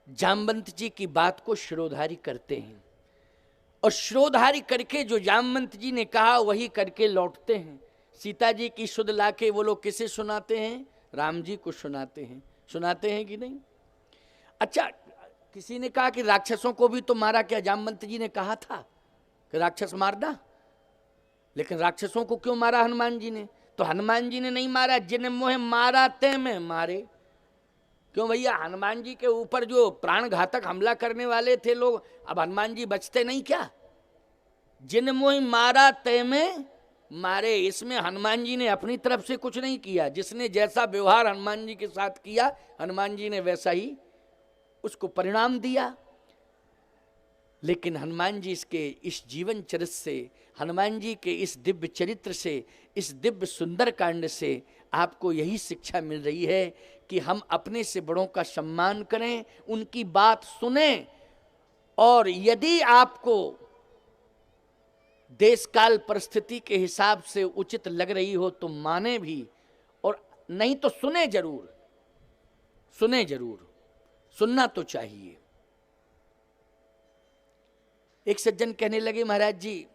जामवंत जी की बात को शिरोधारी करते हैं, और शिरोधारी करके जो जामवंत जी ने कहा वही करके लौटते हैं। सीता जी की सुध लाके वो लोग किसे सुनाते हैं? राम जी को सुनाते हैं। सुनाते हैं कि नहीं? अच्छा, किसी ने कहा कि राक्षसों को भी तो मारा, क्या जामवंत जी ने कहा था कि राक्षस मारना? लेकिन राक्षसों को क्यों मारा हनुमान जी ने? तो हनुमान जी ने नहीं मारा, जिन मोहे मारा ते में मारे। क्यों भैया, हनुमान जी के ऊपर जो प्राण घातक हमला करने वाले थे लोग, अब हनुमान जी बचते नहीं क्या? जिन मोहे मारा ते में मारे, इसमें हनुमान जी ने अपनी तरफ से कुछ नहीं किया। जिसने जैसा व्यवहार हनुमान जी के साथ किया, हनुमान जी ने वैसा ही उसको परिणाम दिया। लेकिन हनुमान जी इसके इस जीवन चरित्र से, हनुमान जी के इस दिव्य चरित्र से, इस दिव्य सुंदर कांड से आपको यही शिक्षा मिल रही है कि हम अपने से बड़ों का सम्मान करें, उनकी बात सुने, और यदि आपको देश काल परिस्थिति के हिसाब से उचित लग रही हो तो माने भी, और नहीं तो सुने जरूर, सुने जरूर, सुनना तो चाहिए। एक सज्जन कहने लगे, महाराज जी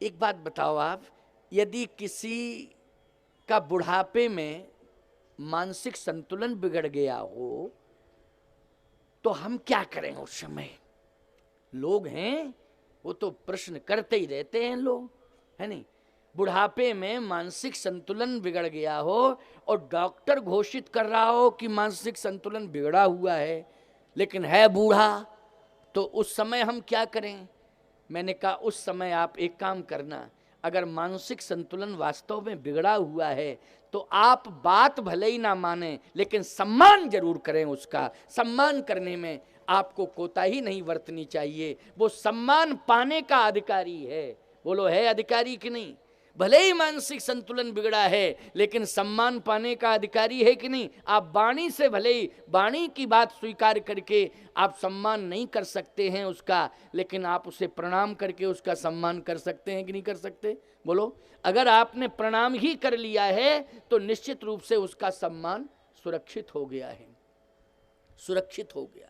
एक बात बताओ आप, यदि किसी का बुढ़ापे में मानसिक संतुलन बिगड़ गया हो तो हम क्या करें उस समय? लोग हैं वो तो प्रश्न करते ही रहते हैं लोग, है नहीं? बुढ़ापे में मानसिक संतुलन बिगड़ गया हो और डॉक्टर घोषित कर रहा हो कि मानसिक संतुलन बिगड़ा हुआ है, लेकिन है बूढ़ा, तो उस समय हम क्या करें? मैंने कहा उस समय आप एक काम करना, अगर मानसिक संतुलन वास्तव में बिगड़ा हुआ है तो आप बात भले ही ना माने, लेकिन सम्मान जरूर करें उसका। सम्मान करने में आपको कोताही नहीं बरतनी चाहिए। वो सम्मान पाने का अधिकारी है। बोलो, है अधिकारी कि नहीं? भले ही मानसिक संतुलन बिगड़ा है, लेकिन सम्मान पाने का अधिकारी है कि नहीं? आप वाणी से भले ही वाणी की बात स्वीकार करके आप सम्मान नहीं कर सकते हैं उसका, लेकिन आप उसे प्रणाम करके उसका सम्मान कर सकते हैं कि नहीं कर सकते? बोलो, अगर आपने प्रणाम ही कर लिया है तो निश्चित रूप से उसका सम्मान सुरक्षित हो गया है, सुरक्षित हो गया।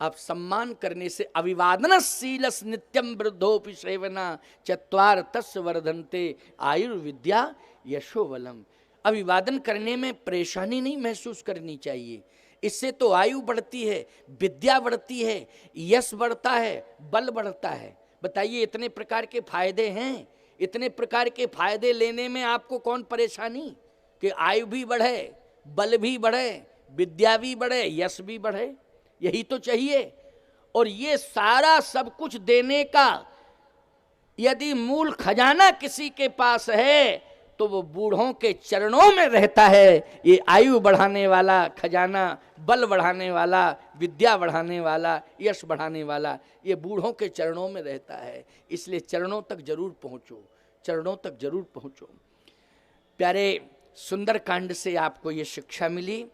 आप सम्मान करने से अभिवादनशीलस नित्यम वृद्धोपि सेवना चत्वार तस् वर्धन्ते आयुर्विद्या यशोबलम। अभिवादन करने में परेशानी नहीं महसूस करनी चाहिए, इससे तो आयु बढ़ती है, विद्या बढ़ती है, यश बढ़ता है, बल बढ़ता है। बताइए इतने प्रकार के फायदे हैं, इतने प्रकार के फायदे लेने में आपको कौन परेशानी कि आयु भी बढ़े, बल भी बढ़े, विद्या भी बढ़े, यश भी बढ़े, यही तो चाहिए। और ये सारा सब कुछ देने का यदि मूल खजाना किसी के पास है तो वो बूढ़ों के चरणों में रहता है। ये आयु बढ़ाने वाला खजाना, बल बढ़ाने वाला, विद्या बढ़ाने वाला, यश बढ़ाने वाला, ये बूढ़ों के चरणों में रहता है। इसलिए चरणों तक जरूर पहुंचो, चरणों तक जरूर पहुंचो। प्यारे, सुंदर कांड से आपको ये शिक्षा मिली।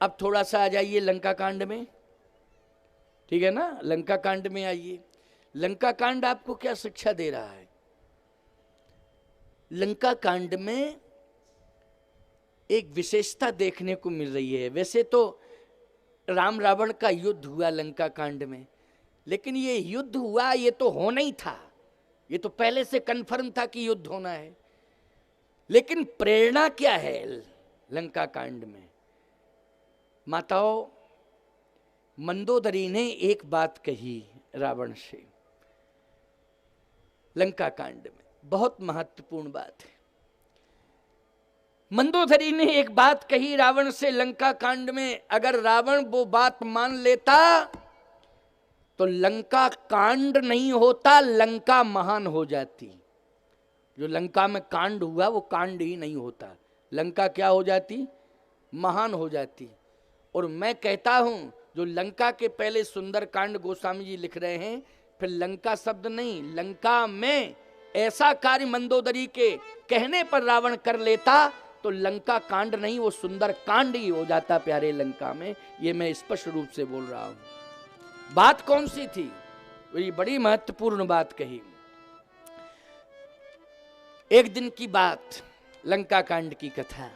अब थोड़ा सा आ जाइए लंका कांड में, ठीक है ना, लंका कांड में आइए। लंका कांड आपको क्या शिक्षा दे रहा है? लंका कांड में एक विशेषता देखने को मिल रही है। वैसे तो राम रावण का युद्ध हुआ लंका कांड में, लेकिन ये युद्ध हुआ, ये तो होना ही था, ये तो पहले से कन्फर्म था कि युद्ध होना है। लेकिन प्रेरणा क्या है लंका कांड में? माताओं, मंदोदरी ने एक बात कही रावण से लंका कांड में, बहुत महत्वपूर्ण बात है। मंदोदरी ने एक बात कही रावण से लंका कांड में। अगर रावण वो बात मान लेता तो लंका कांड नहीं होता, लंका महान हो जाती। जो लंका में कांड हुआ वो कांड ही नहीं होता, लंका क्या हो जाती? महान हो जाती। और मैं कहता हूं, जो लंका के पहले सुंदर कांड गोस्वामी जी लिख रहे हैं, फिर लंका शब्द नहीं, लंका में ऐसा कार्य मंदोदरी के कहने पर रावण कर लेता तो लंका कांड नहीं, वो सुंदर कांड ही हो जाता प्यारे लंका में। ये मैं स्पष्ट रूप से बोल रहा हूं। बात कौन सी थी? ये बड़ी महत्वपूर्ण बात कही। एक दिन की बात, लंका कांड की कथा।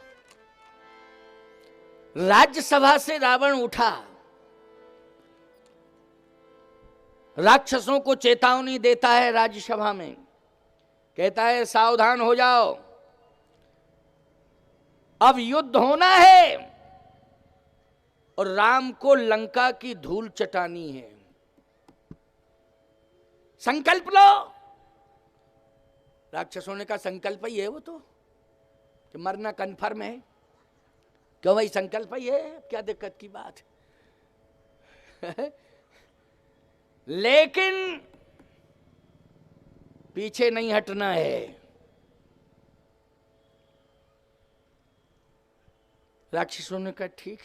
राज्यसभा से रावण उठा, राक्षसों को चेतावनी देता है राज्यसभा में, कहता है सावधान हो जाओ, अब युद्ध होना है और राम को लंका की धूल चटानी है। संकल्प लो। राक्षसों ने कहा संकल्प ही है वो तो, कि मरना कन्फर्म है। क्यों भाई, संकल्प ही है, क्या दिक्कत की बात है? लेकिन पीछे नहीं हटना है। राक्षसों ने कहा ठीक।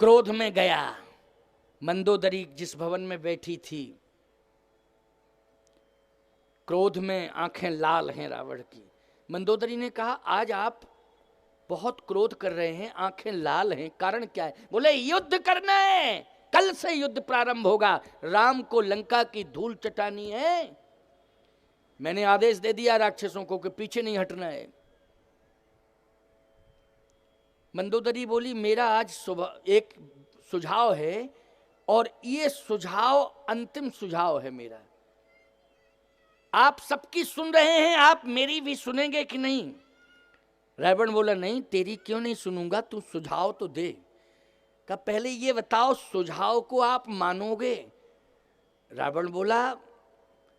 क्रोध में गया। मंदोदरी जिस भवन में बैठी थी, क्रोध में आंखें लाल हैं रावण की। मंदोदरी ने कहा आज आप बहुत क्रोध कर रहे हैं, आंखें लाल हैं, कारण क्या है? बोले युद्ध करना है, कल से युद्ध प्रारंभ होगा, राम को लंका की धूल चटानी है। मैंने आदेश दे दिया राक्षसों को कि पीछे नहीं हटना है। मंदोदरी बोली मेरा आज सुबह एक सुझाव है और ये सुझाव अंतिम सुझाव है मेरा। आप सबकी सुन रहे हैं, आप मेरी भी सुनेंगे कि नहीं? रावण बोला नहीं, तेरी क्यों नहीं सुनूंगा, तू सुझाव तो दे। का पहले ये बताओ सुझाव को आप मानोगे? रावण बोला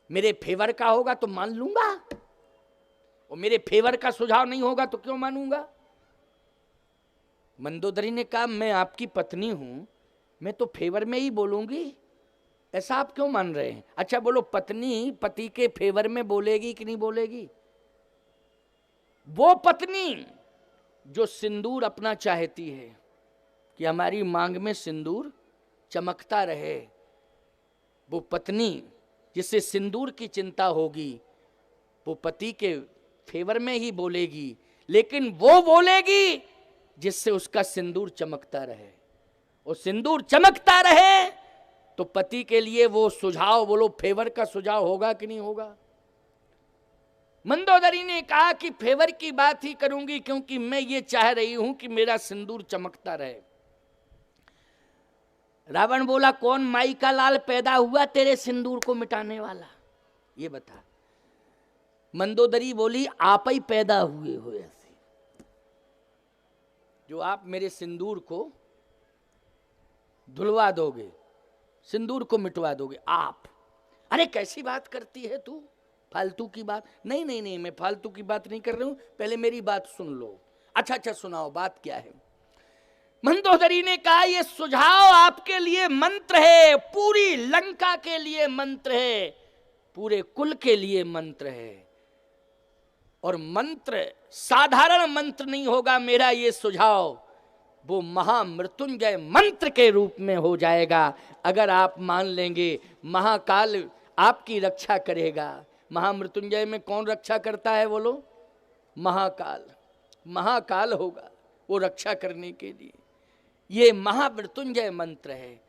मेरे फेवर का होगा तो मान लूंगा, और मेरे फेवर का सुझाव नहीं होगा तो क्यों मानूंगा? मंदोदरी ने कहा मैं आपकी पत्नी हूं, मैं तो फेवर में ही बोलूंगी, ऐसा आप क्यों मान रहे हैं? अच्छा बोलो, पत्नी पति के फेवर में बोलेगी कि नहीं बोलेगी? वो पत्नी जो सिंदूर अपना चाहती है कि हमारी मांग में सिंदूर चमकता रहे, वो पत्नी जिससे सिंदूर की चिंता होगी, वो पति के फेवर में ही बोलेगी, लेकिन वो बोलेगी जिससे उसका सिंदूर चमकता रहे। और सिंदूर चमकता रहे तो पति के लिए वो सुझाव, बोलो फेवर का सुझाव होगा कि नहीं होगा? मंदोदरी ने कहा कि फेवर की बात ही करूंगी, क्योंकि मैं ये चाह रही हूं कि मेरा सिंदूर चमकता रहे। रावण बोला, कौन माई का लाल पैदा हुआ तेरे सिंदूर को मिटाने वाला, ये बता। मंदोदरी बोली, आप ही पैदा हुए हो ऐसे, जो आप मेरे सिंदूर को धुलवा दोगे, सिंदूर को मिटवा दोगे आप। अरे कैसी बात करती है तू, फालतू की बात। नहीं नहीं नहीं, मैं फालतू की बात नहीं कर रही हूं, पहले मेरी बात सुन लो। अच्छा सुनाओ, बात क्या है। मंदोदरी ने कहा, यह सुझाव आपके लिए मंत्र है, पूरी लंका के लिए मंत्र है, पूरे कुल के लिए मंत्र है। और मंत्र साधारण मंत्र नहीं होगा, मेरा ये सुझाव वो महामृत्युंजय मंत्र के रूप में हो जाएगा। अगर आप मान लेंगे, महाकाल आपकी रक्षा करेगा। महामृत्युंजय में कौन रक्षा करता है बोलो? महाकाल। महाकाल होगा वो रक्षा करने के लिए। ये महामृत्युंजय मंत्र है।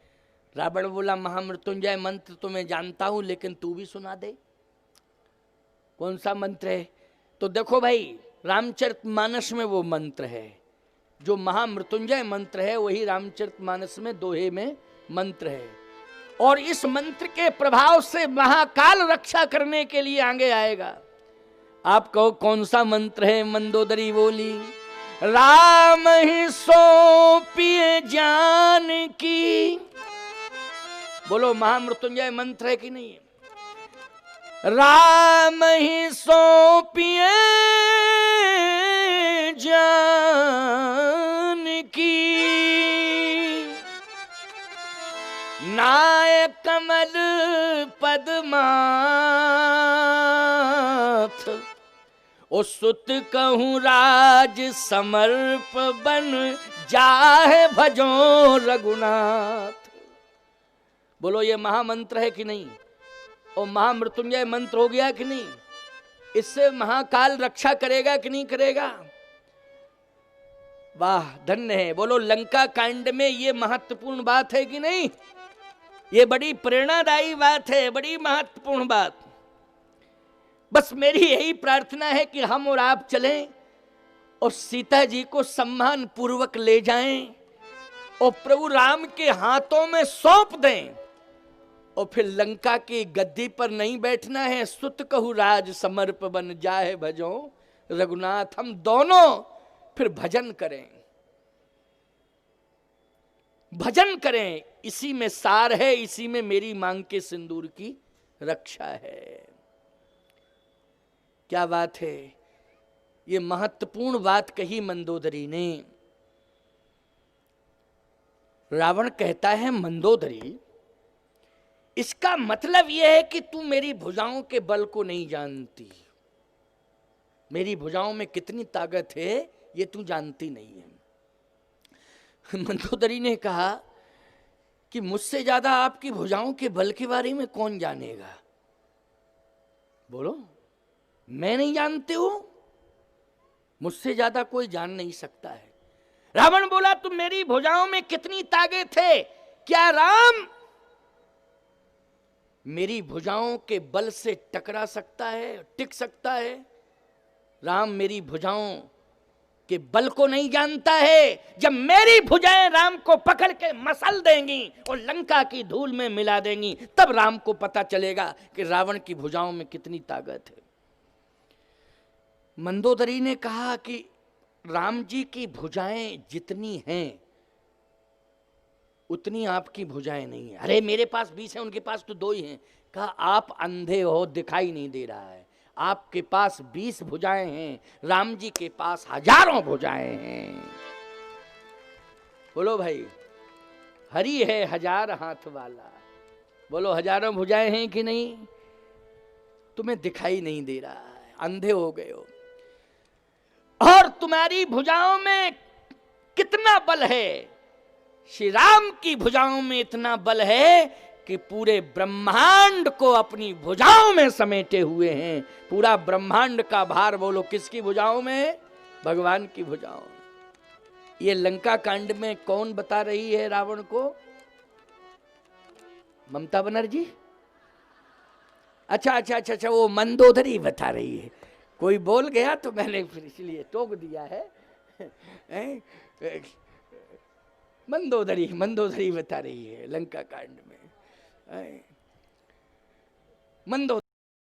रावण बोला, महामृत्युंजय मंत्र तो मैं जानता हूं, लेकिन तू भी सुना दे। कौन सा मंत्र है? तो देखो भाई, रामचरितमानस में वो मंत्र है, जो महामृत्युंजय मंत्र है वही रामचरितमानस में दोहे में मंत्र है। और इस मंत्र के प्रभाव से महाकाल रक्षा करने के लिए आगे आएगा। आप कहो कौन सा मंत्र है? मंदोदरी बोली, राम ही सौंपिए जानकी। बोलो, महामृत्युंजय मंत्र है कि नहीं है? राम ही सौंपिए जानकी, नाय कमल पद्माथ, ओ सुत कहूँ राज समर्प बन जाहे भजो रघुनाथ। बोलो, ये महामंत्र है कि नहीं? और महामृत्युंजय मंत्र हो गया कि नहीं? इससे महाकाल रक्षा करेगा कि नहीं करेगा? वाह, धन्य है। बोलो, लंका कांड में ये महत्वपूर्ण बात है कि नहीं? ये बड़ी प्रेरणादायी बात है, बड़ी महत्वपूर्ण बात। बस मेरी यही प्रार्थना है कि हम और आप चलें और सीता जी को सम्मान पूर्वक ले जाएं और प्रभु राम के हाथों में सौंप दें। और फिर लंका की गद्दी पर नहीं बैठना है। सुत कहु राज समर्प बन जाए भजो रघुनाथ। हम दोनों फिर भजन करें, भजन करें। इसी में सार है, इसी में मेरी मांग के सिंदूर की रक्षा है। क्या बात है, ये महत्वपूर्ण बात कही मंदोदरी ने। रावण कहता है, मंदोदरी, इसका मतलब यह है कि तू मेरी भुजाओं के बल को नहीं जानती। मेरी भुजाओं में कितनी ताकत है ये तू जानती नहीं है। मंदोदरी ने कहा कि मुझसे ज्यादा आपकी भुजाओं के बल के बारे में कौन जानेगा? बोलो, मैं नहीं जानते हो? मुझसे ज्यादा कोई जान नहीं सकता है। रावण बोला, तुम मेरी भुजाओं में कितनी ताकत है? क्या राम मेरी भुजाओं के बल से टकरा सकता है, टिक सकता है? राम मेरी भुजाओं के बल को नहीं जानता है। जब मेरी भुजाएं राम को पकड़ के मसल देंगी और लंका की धूल में मिला देंगी, तब राम को पता चलेगा कि रावण की भुजाओं में कितनी ताकत है। मंदोदरी ने कहा कि राम जी की भुजाएं जितनी हैं उतनी आपकी भुजाएं नहीं है। अरे मेरे पास 20 है, उनके पास तो 2 ही हैं। कहा, आप अंधे हो, दिखाई नहीं दे रहा है। आपके पास 20 भुजाएं हैं, राम जी के पास हजारों भुजाएं हैं। बोलो भाई, हरि है हजार हाथ वाला। बोलो, हजारों भुजाएं हैं कि नहीं? तुम्हें दिखाई नहीं दे रहा है, अंधे हो गए हो। और तुम्हारी भुजाओं में कितना बल है? श्री राम की भुजाओं में इतना बल है कि पूरे ब्रह्मांड को अपनी भुजाओं में समेटे हुए हैं। पूरा ब्रह्मांड का भार, बोलो, किसकी भुजाओं में? भगवान की भुजाओं में। ये लंका कांड में कौन बता रही है रावण को? ममता बनर्जी? अच्छा, वो मंदोदरी बता रही है। कोई बोल गया तो मैंने फिर इसलिए टोक दिया है। मंदोदरी बता रही है लंका कांड में। मंदो